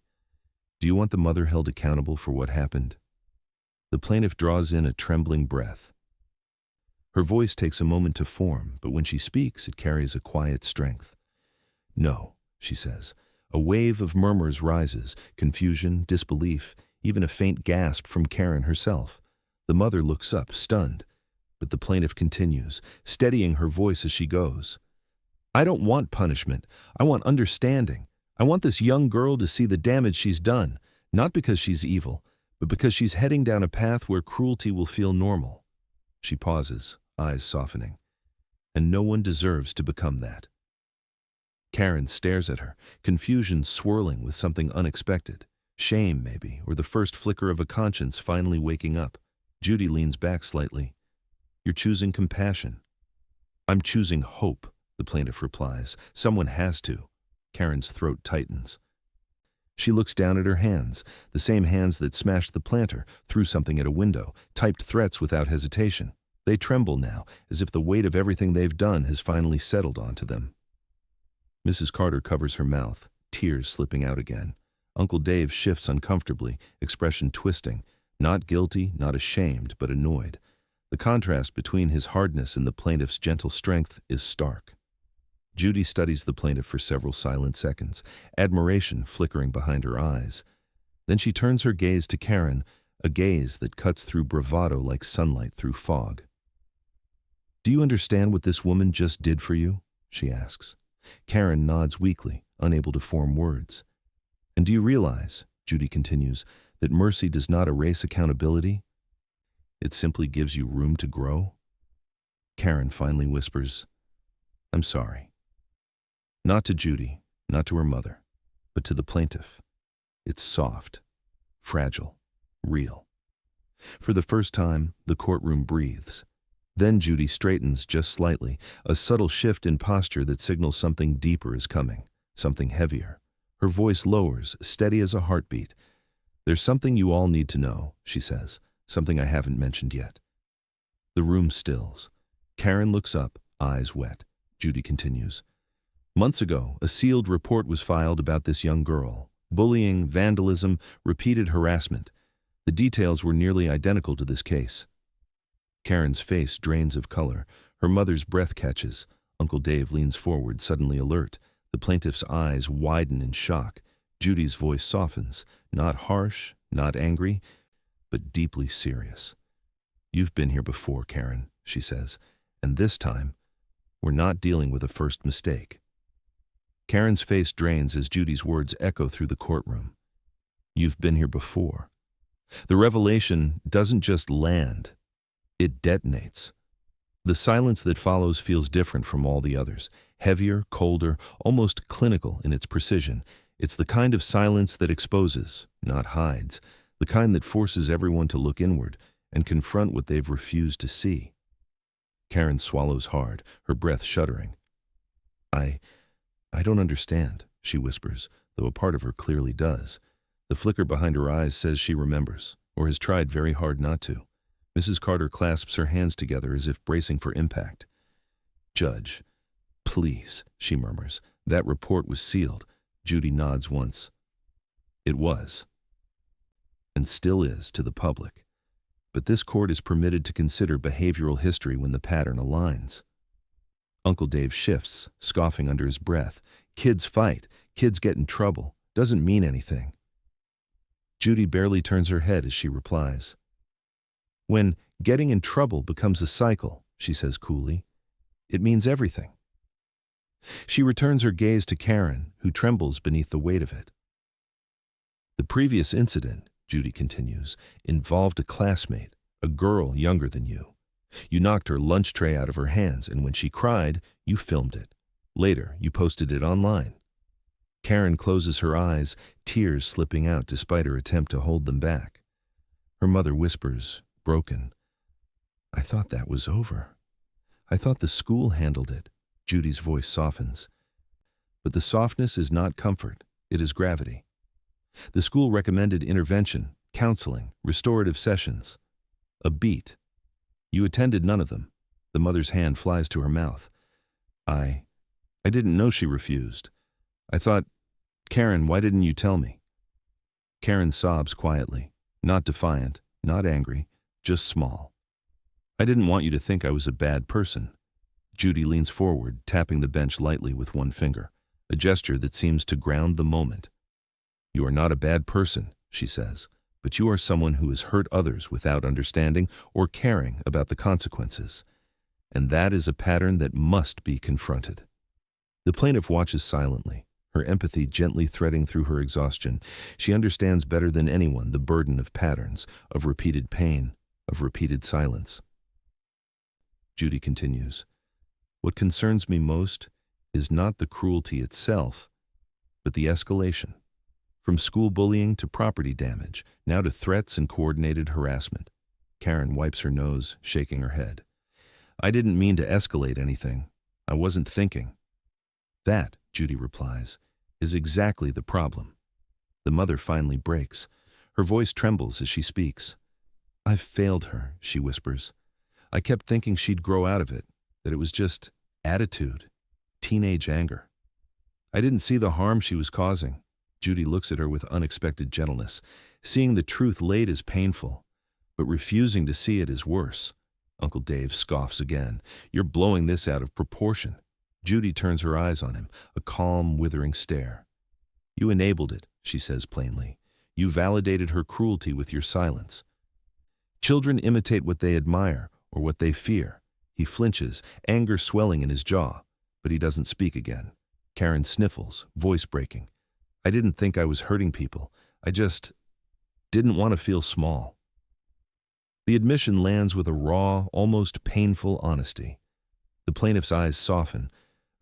Do you want the mother held accountable for what happened? The plaintiff draws in a trembling breath. Her voice takes a moment to form, but when she speaks, it carries a quiet strength. No, she says. A wave of murmurs rises, confusion, disbelief, even a faint gasp from Karen herself. The mother looks up, stunned, but the plaintiff continues, steadying her voice as she goes. I don't want punishment. I want understanding. I want this young girl to see the damage she's done, not because she's evil, but because she's heading down a path where cruelty will feel normal. She pauses, eyes softening. And no one deserves to become that. Karen stares at her, confusion swirling with something unexpected. Shame, maybe, or the first flicker of a conscience finally waking up. Judy leans back slightly. You're choosing compassion. I'm choosing hope, the plaintiff replies. Someone has to. Karen's throat tightens. She looks down at her hands, the same hands that smashed the planter, threw something at a window, typed threats without hesitation. They tremble now, as if the weight of everything they've done has finally settled onto them. Mrs. Carter covers her mouth, tears slipping out again. Uncle Dave shifts uncomfortably, expression twisting, Not guilty, not ashamed, but annoyed. The contrast between his hardness and the plaintiff's gentle strength is stark. Judy studies the plaintiff for several silent seconds, admiration flickering behind her eyes. Then she turns her gaze to Karen, a gaze that cuts through bravado like sunlight through fog. "Do you understand what this woman just did for you?" she asks. Karen nods weakly, unable to form words. "And do you realize," Judy continues, "that mercy does not erase accountability? It simply gives you room to grow?" Karen finally whispers, "I'm sorry." Not to Judy, not to her mother, but to the plaintiff. It's soft, fragile, real. For the first time, the courtroom breathes. Then Judy straightens just slightly, a subtle shift in posture that signals something deeper is coming, something heavier. Her voice lowers, steady as a heartbeat. "There's something you all need to know," she says, "something I haven't mentioned yet." The room stills. Karen looks up, eyes wet. Judy continues. "Months ago, a sealed report was filed about this young girl. Bullying, vandalism, repeated harassment. The details were nearly identical to this case." Karen's face drains of color. Her mother's breath catches. Uncle Dave leans forward, suddenly alert. The plaintiff's eyes widen in shock. Judy's voice softens, not harsh, not angry, but deeply serious. "You've been here before, Karen," she says, "and this time, we're not dealing with a first mistake." Karen's face drains as Judy's words echo through the courtroom. "You've been here before." The revelation doesn't just land, it detonates. The silence that follows feels different from all the others, heavier, colder, almost clinical in its precision. It's the kind of silence that exposes, not hides, the kind that forces everyone to look inward and confront what they've refused to see. Karen swallows hard, her breath shuddering. I don't understand," she whispers, though a part of her clearly does. The flicker behind her eyes says she remembers, or has tried very hard not to. Mrs. Carter clasps her hands together as if bracing for impact. "Judge, please," she murmurs. "That report was sealed." Judy nods once. "It was. And still is to the public. But this court is permitted to consider behavioral history when the pattern aligns." Uncle Dave shifts, scoffing under his breath. "Kids fight. Kids get in trouble. Doesn't mean anything." Judy barely turns her head as she replies. "When getting in trouble becomes a cycle," she says coolly, "it means everything." She returns her gaze to Karen, who trembles beneath the weight of it. "The previous incident," Judy continues, "involved a classmate, a girl younger than you. You knocked her lunch tray out of her hands, and when she cried, you filmed it. Later, you posted it online." Karen closes her eyes, tears slipping out despite her attempt to hold them back. Her mother whispers, broken, "I thought that was over. I thought the school handled it." Judy's voice softens. But the softness is not comfort, it is gravity. The school recommended intervention, counseling, restorative sessions. A beat. You attended none of them. The mother's hand flies to her mouth. I didn't know," she refused. "I thought, Karen, why didn't you tell me?" Karen sobs quietly, not defiant, not angry, just small. "I didn't want you to think I was a bad person." Judy leans forward, tapping the bench lightly with one finger, a gesture that seems to ground the moment. "You are not a bad person," she says, "but you are someone who has hurt others without understanding or caring about the consequences. And that is a pattern that must be confronted." The plaintiff watches silently, her empathy gently threading through her exhaustion. She understands better than anyone the burden of patterns, of repeated pain, of repeated silence. Judy continues, "What concerns me most is not the cruelty itself, but the escalation. From school bullying to property damage, now to threats and coordinated harassment." Karen wipes her nose, shaking her head. "I didn't mean to escalate anything. I wasn't thinking." "That," Judy replies, "is exactly the problem." The mother finally breaks. Her voice trembles as she speaks. "I've failed her," she whispers. "I kept thinking she'd grow out of it, that it was just attitude, teenage anger. I didn't see the harm she was causing." Judy looks at her with unexpected gentleness. "Seeing the truth laid is painful, But refusing to see it is worse. Uncle Dave scoffs again. You're blowing this out of proportion. Judy turns her eyes on him, a calm, withering stare. You enabled it, she says plainly. You validated her cruelty with your silence. Children imitate what they admire or what they fear. He flinches, anger swelling in his jaw, but he doesn't speak again. Karen sniffles, voice breaking. I didn't think I was hurting people. I just didn't want to feel small. The admission lands with a raw, almost painful honesty. The plaintiff's eyes soften.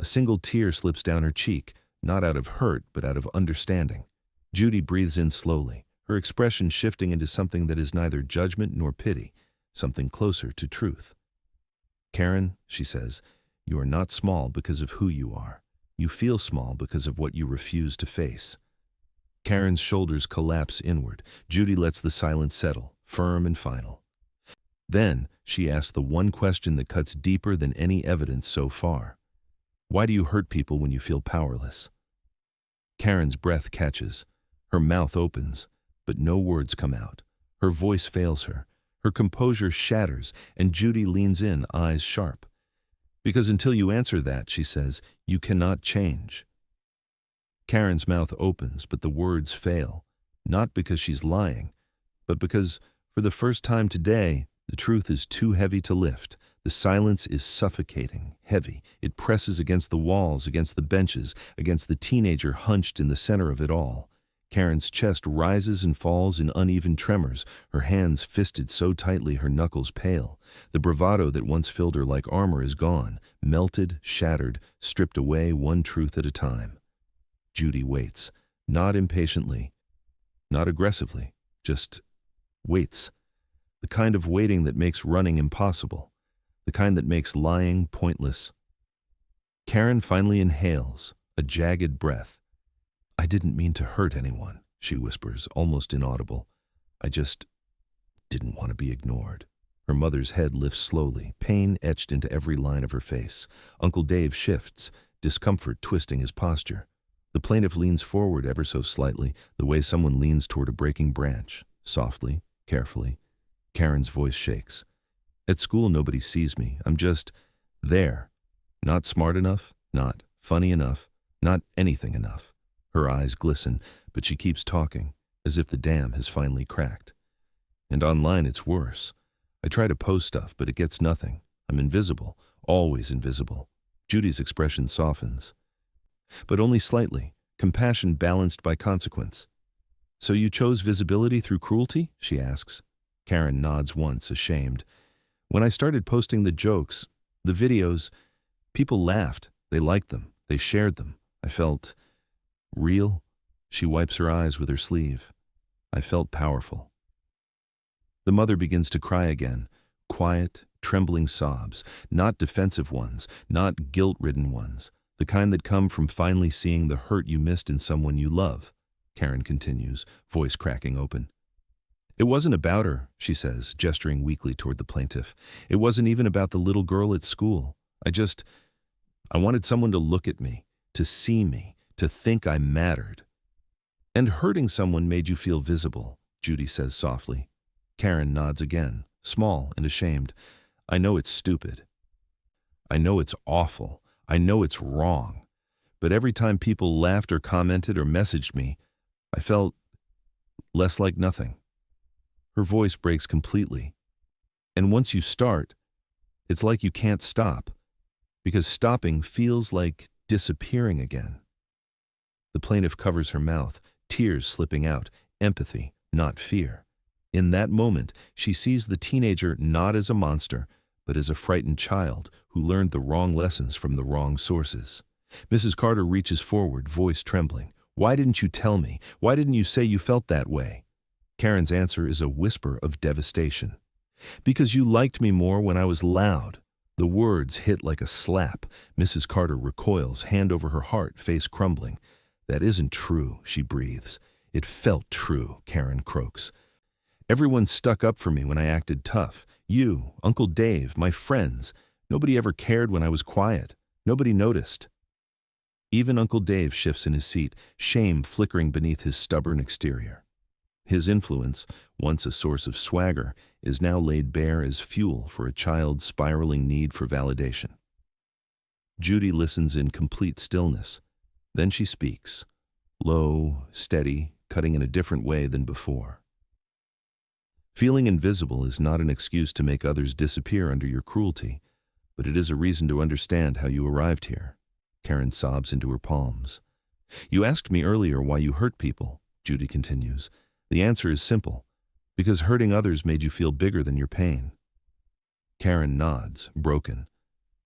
A single tear slips down her cheek, not out of hurt, but out of understanding. Judy breathes in slowly, her expression shifting into something that is neither judgment nor pity, something closer to truth. Karen, she says, you are not small because of who you are. You feel small because of what you refuse to face. Karen's shoulders collapse inward. Judy lets the silence settle, firm and final. Then she asks the one question that cuts deeper than any evidence so far. Why do you hurt people when you feel powerless? Karen's breath catches. Her mouth opens, but no words come out. Her voice fails her. Her composure shatters, and Judy leans in, eyes sharp. Because until you answer that, she says, you cannot change. Karen's mouth opens, but the words fail, not because she's lying, but because, for the first time today, the truth is too heavy to lift. The silence is suffocating, heavy. It presses against the walls, against the benches, against the teenager hunched in the center of it all. Karen's chest rises and falls in uneven tremors, her hands fisted so tightly her knuckles pale. The bravado that once filled her like armor is gone, melted, shattered, stripped away one truth at a time. Judy waits, not impatiently, not aggressively, just waits. The kind of waiting that makes running impossible, the kind that makes lying pointless. Karen finally inhales, a jagged breath. I didn't mean to hurt anyone, she whispers, almost inaudible. I just didn't want to be ignored. Her mother's head lifts slowly, pain etched into every line of her face. Uncle Dave shifts, discomfort twisting his posture. The plaintiff leans forward ever so slightly, the way someone leans toward a breaking branch, softly, carefully. Karen's voice shakes. At school, nobody sees me. I'm just there. Not smart enough, not funny enough, not anything enough. Her eyes glisten, but she keeps talking, as if the dam has finally cracked. And online it's worse. I try to post stuff, but it gets nothing. I'm invisible, always invisible. Judy's expression softens. But only slightly, compassion balanced by consequence. So you chose visibility through cruelty? She asks. Karen nods once, ashamed. When I started posting the jokes, the videos, people laughed. They liked them. They shared them. I felt real. She wipes her eyes with her sleeve. I felt powerful. The mother begins to cry again, quiet, trembling sobs, not defensive ones, not guilt-ridden ones, the kind that come from finally seeing the hurt you missed in someone you love. Karen continues, voice cracking open. It wasn't about her, she says, gesturing weakly toward the plaintiff. It wasn't even about the little girl at school. I wanted someone to look at me, to see me, to think I mattered. And hurting someone made you feel visible, Judy says softly. Karen nods again, small and ashamed. I know it's stupid. I know it's awful. I know it's wrong. But every time people laughed or commented or messaged me, I felt less like nothing. Her voice breaks completely. And once you start, it's like you can't stop, because stopping feels like disappearing again. The plaintiff covers her mouth, tears slipping out, empathy, not fear. In that moment, she sees the teenager not as a monster, but as a frightened child who learned the wrong lessons from the wrong sources. Mrs. Carter reaches forward, voice trembling. Why didn't you tell me? Why didn't you say you felt that way? Karen's answer is a whisper of devastation. Because you liked me more when I was loud. The words hit like a slap. Mrs. Carter recoils, hand over her heart, face crumbling. That isn't true, she breathes. It felt true, Karen croaks. Everyone stuck up for me when I acted tough. You, Uncle Dave, my friends. Nobody ever cared when I was quiet. Nobody noticed. Even Uncle Dave shifts in his seat, shame flickering beneath his stubborn exterior. His influence, once a source of swagger, is now laid bare as fuel for a child's spiraling need for validation. Judy listens in complete stillness. Then she speaks, low, steady, cutting in a different way than before. Feeling invisible is not an excuse to make others disappear under your cruelty, but it is a reason to understand how you arrived here. Karen sobs into her palms. You asked me earlier why you hurt people, Judy continues. The answer is simple. Because hurting others made you feel bigger than your pain. Karen nods, broken.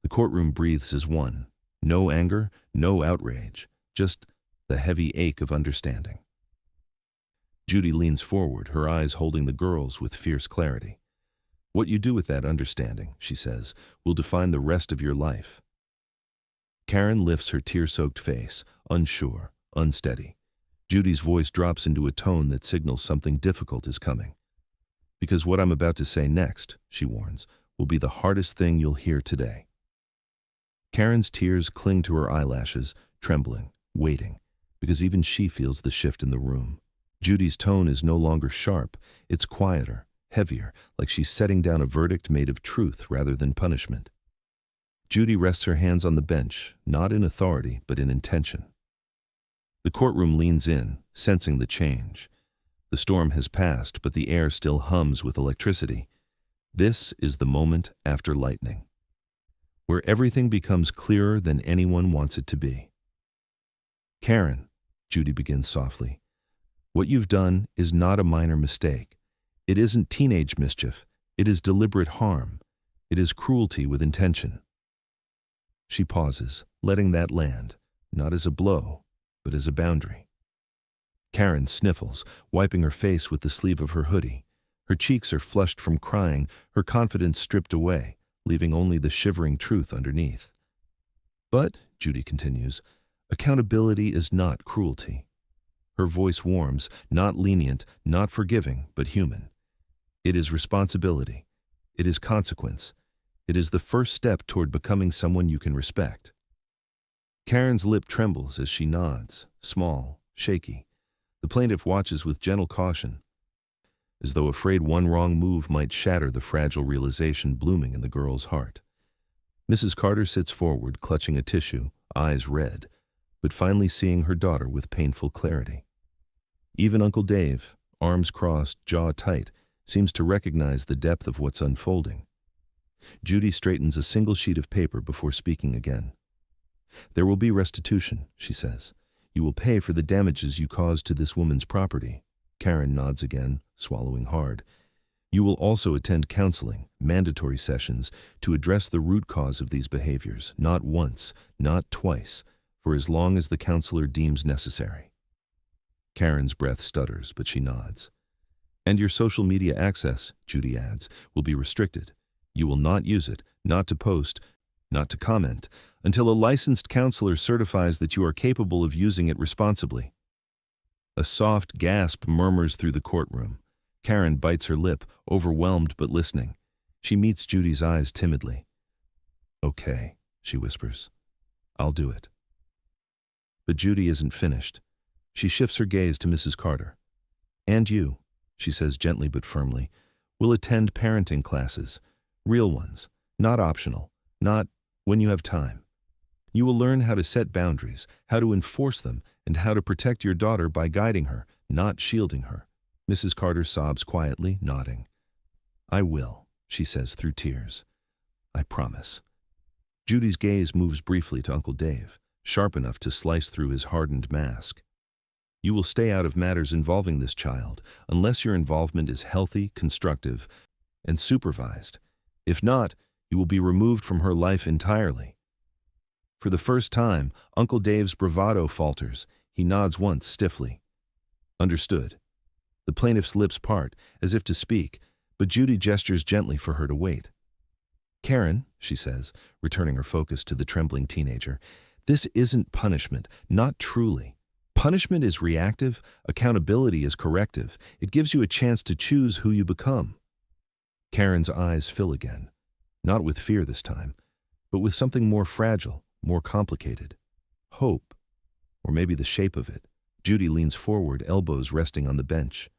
The courtroom breathes as one. No anger, no outrage, just the heavy ache of understanding. Judy leans forward, her eyes holding the girls with fierce clarity. What you do with that understanding, she says, will define the rest of your life. Karen lifts her tear-soaked face, unsure, unsteady. Judy's voice drops into a tone that signals something difficult is coming. Because what I'm about to say next, she warns, will be the hardest thing you'll hear today. Karen's tears cling to her eyelashes, trembling, waiting, because even she feels the shift in the room. Judy's tone is no longer sharp, it's quieter, heavier, like she's setting down a verdict made of truth rather than punishment. Judy rests her hands on the bench, not in authority, but in intention. The courtroom leans in, sensing the change. The storm has passed, but the air still hums with electricity. This is the moment after lightning, where everything becomes clearer than anyone wants it to be. Karen, Judy begins softly, what you've done is not a minor mistake. It isn't teenage mischief. It is deliberate harm. It is cruelty with intention. She pauses, letting that land, not as a blow, but as a boundary. Karen sniffles, wiping her face with the sleeve of her hoodie. Her cheeks are flushed from crying, her confidence stripped away, leaving only the shivering truth underneath. But, Judy continues, accountability is not cruelty. Her voice warms, not lenient, not forgiving, but human. It is responsibility. It is consequence. It is the first step toward becoming someone you can respect. Karen's lip trembles as she nods, small, shaky. The plaintiff watches with gentle caution, as though afraid one wrong move might shatter the fragile realization blooming in the girl's heart. Mrs. Carter sits forward, clutching a tissue, eyes red, but finally seeing her daughter with painful clarity. Even Uncle Dave, arms crossed, jaw tight, seems to recognize the depth of what's unfolding. Judy straightens a single sheet of paper before speaking again. There will be restitution, she says. You will pay for the damages you caused to this woman's property. Karen nods again, swallowing hard. You will also attend counseling, mandatory sessions, to address the root cause of these behaviors, not once, not twice, for as long as the counselor deems necessary. Karen's breath stutters, but she nods. And your social media access, Judy adds, will be restricted. You will not use it, not to post, not to comment, until a licensed counselor certifies that you are capable of using it responsibly. A soft gasp murmurs through the courtroom. Karen bites her lip, overwhelmed but listening. She meets Judy's eyes timidly. Okay, she whispers. I'll do it. But Judy isn't finished. She shifts her gaze to Mrs. Carter. And you, she says gently but firmly, will attend parenting classes, real ones, not optional, not when you have time. You will learn how to set boundaries, how to enforce them, and how to protect your daughter by guiding her, not shielding her. Mrs. Carter sobs quietly, nodding. I will, she says through tears. I promise. Judy's gaze moves briefly to Uncle Dave, sharp enough to slice through his hardened mask. You will stay out of matters involving this child, unless your involvement is healthy, constructive, and supervised. If not, you will be removed from her life entirely. For the first time, Uncle Dave's bravado falters. He nods once stiffly. Understood. The plaintiff's lips part, as if to speak, but Judy gestures gently for her to wait. Karen, she says, returning her focus to the trembling teenager, this isn't punishment, not truly. Punishment is reactive, accountability is corrective. It gives you a chance to choose who you become. Karen's eyes fill again, not with fear this time, but with something more fragile, more complicated. Hope, or maybe the shape of it. Judy leans forward, elbows resting on the bench.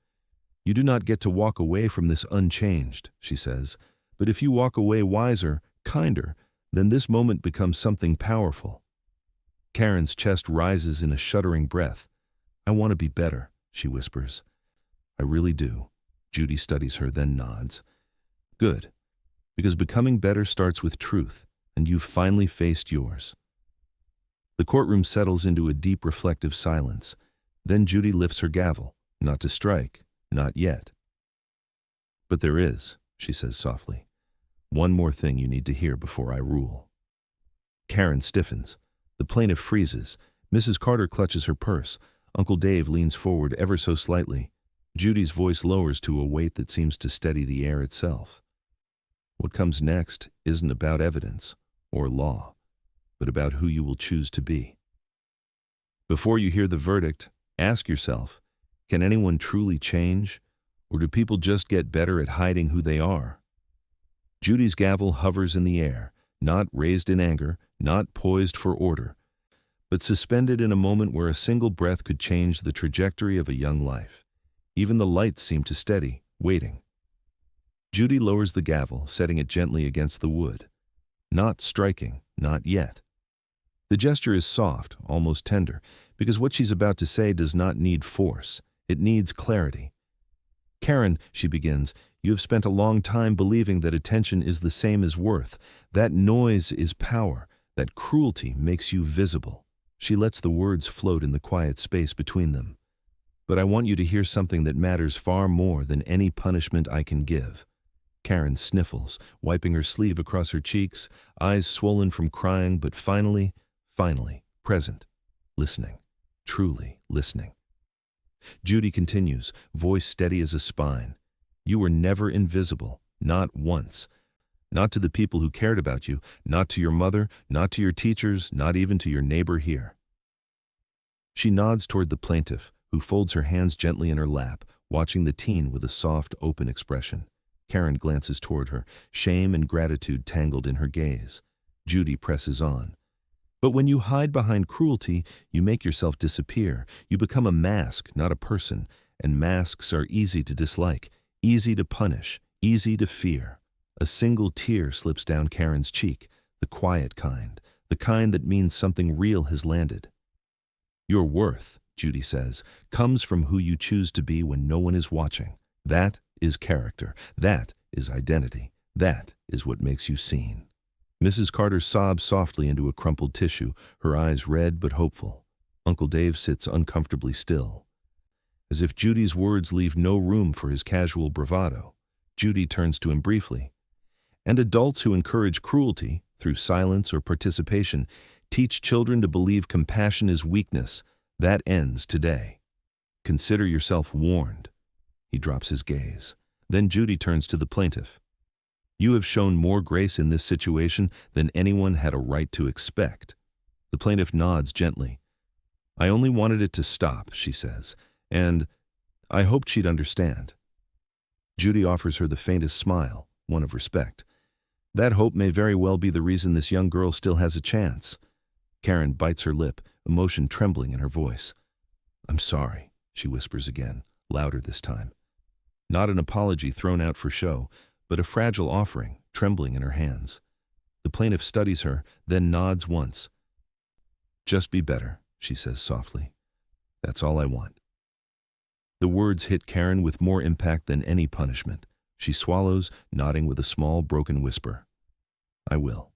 You do not get to walk away from this unchanged, she says, but if you walk away wiser, kinder, then this moment becomes something powerful. Karen's chest rises in a shuddering breath. I want to be better, she whispers. I really do. Judy studies her, then nods. Good, because becoming better starts with truth, and you've finally faced yours. The courtroom settles into a deep reflective silence. Then Judy lifts her gavel, not to strike, not yet. But there is, she says softly. One more thing you need to hear before I rule. Karen stiffens. The plaintiff freezes. Mrs. Carter clutches her purse. Uncle Dave leans forward ever so slightly. Judy's voice lowers to a weight that seems to steady the air itself. What comes next isn't about evidence or law, but about who you will choose to be. Before you hear the verdict, ask yourself, can anyone truly change, or do people just get better at hiding who they are? Judy's gavel hovers in the air, not raised in anger, not poised for order, but suspended in a moment where a single breath could change the trajectory of a young life. Even the lights seem to steady, waiting. Judy lowers the gavel, setting it gently against the wood. Not striking, not yet. The gesture is soft, almost tender, because what she's about to say does not need force. It needs clarity. Karen, she begins, you have spent a long time believing that attention is the same as worth. That noise is power. That cruelty makes you visible. She lets the words float in the quiet space between them. But I want you to hear something that matters far more than any punishment I can give. Karen sniffles, wiping her sleeve across her cheeks, eyes swollen from crying, but finally, present, listening, truly listening. Judy continues, voice steady as a spine. You were never invisible, not once. Not to the people who cared about you, not to your mother, not to your teachers, not even to your neighbor here. She nods toward the plaintiff, who folds her hands gently in her lap, watching the teen with a soft, open expression. Karen glances toward her, shame and gratitude tangled in her gaze. Judy presses on. But when you hide behind cruelty, you make yourself disappear. You become a mask, not a person, and masks are easy to dislike, easy to punish, easy to fear. A single tear slips down Karen's cheek, the quiet kind, the kind that means something real has landed. Your worth, Judy says, comes from who you choose to be when no one is watching. That is character. That is identity. That is what makes you seen. Mrs. Carter sobs softly into a crumpled tissue, her eyes red but hopeful. Uncle Dave sits uncomfortably still. As if Judy's words leave no room for his casual bravado, Judy turns to him briefly. And adults who encourage cruelty, through silence or participation, teach children to believe compassion is weakness. That ends today. Consider yourself warned. He drops his gaze. Then Judy turns to the plaintiff. You have shown more grace in this situation than anyone had a right to expect. The plaintiff nods gently. I only wanted it to stop, she says, and I hoped she'd understand. Judy offers her the faintest smile, one of respect. That hope may very well be the reason this young girl still has a chance. Karen bites her lip, emotion trembling in her voice. I'm sorry, she whispers again, louder this time. Not an apology thrown out for show, but a fragile offering, trembling in her hands. The plaintiff studies her, then nods once. Just be better, she says softly. That's all I want. The words hit Karen with more impact than any punishment. She swallows, nodding with a small, broken whisper. I will.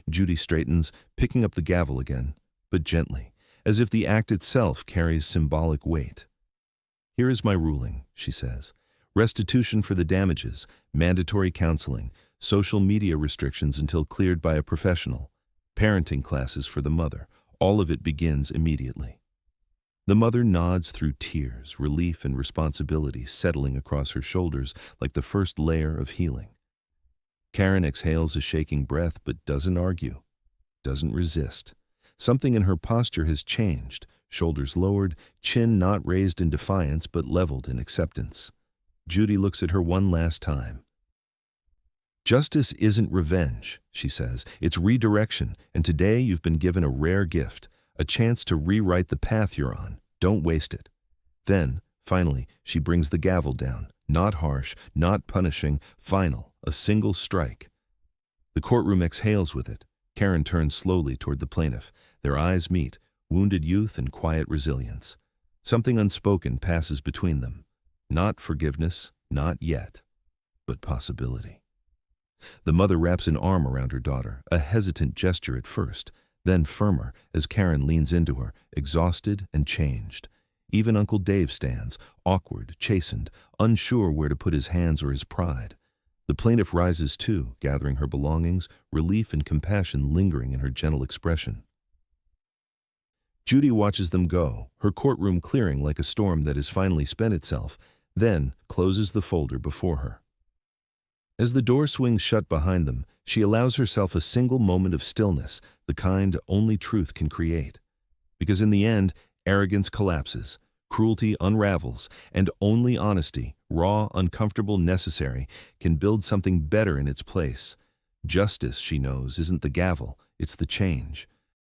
Judy straightens, picking up the gavel again, but gently, as if the act itself carries symbolic weight. Here is my ruling, she says. Restitution for the damages, mandatory counseling, social media restrictions until cleared by a professional, parenting classes for the mother. All of it begins immediately. The mother nods through tears, relief and responsibility settling across her shoulders like the first layer of healing. Karen exhales a shaking breath but doesn't argue, doesn't resist. Something in her posture has changed, shoulders lowered, chin not raised in defiance but leveled in acceptance. Judy looks at her one last time. Justice isn't revenge, she says. It's redirection, and today you've been given a rare gift, a chance to rewrite the path you're on. Don't waste it. Then, Finally, she brings the gavel down. Not harsh, not punishing, final, a single strike. The courtroom exhales with it. Karen turns slowly toward the plaintiff. Their eyes meet, wounded youth and quiet resilience. Something unspoken passes between them. Not forgiveness, not yet, but possibility. The mother wraps an arm around her daughter, a hesitant gesture at first, then firmer as Karen leans into her, exhausted and changed. Even Uncle Dave stands, awkward, chastened, unsure where to put his hands or his pride. The plaintiff rises too, gathering her belongings, relief and compassion lingering in her gentle expression. Judy watches them go, her courtroom clearing like a storm that has finally spent itself, then closes the folder before her. As the door swings shut behind them, she allows herself a single moment of stillness, the kind only truth can create. Because in the end, arrogance collapses, cruelty unravels, and only honesty, raw, uncomfortable, necessary, can build something better in its place. Justice, she knows, isn't the gavel, it's the change.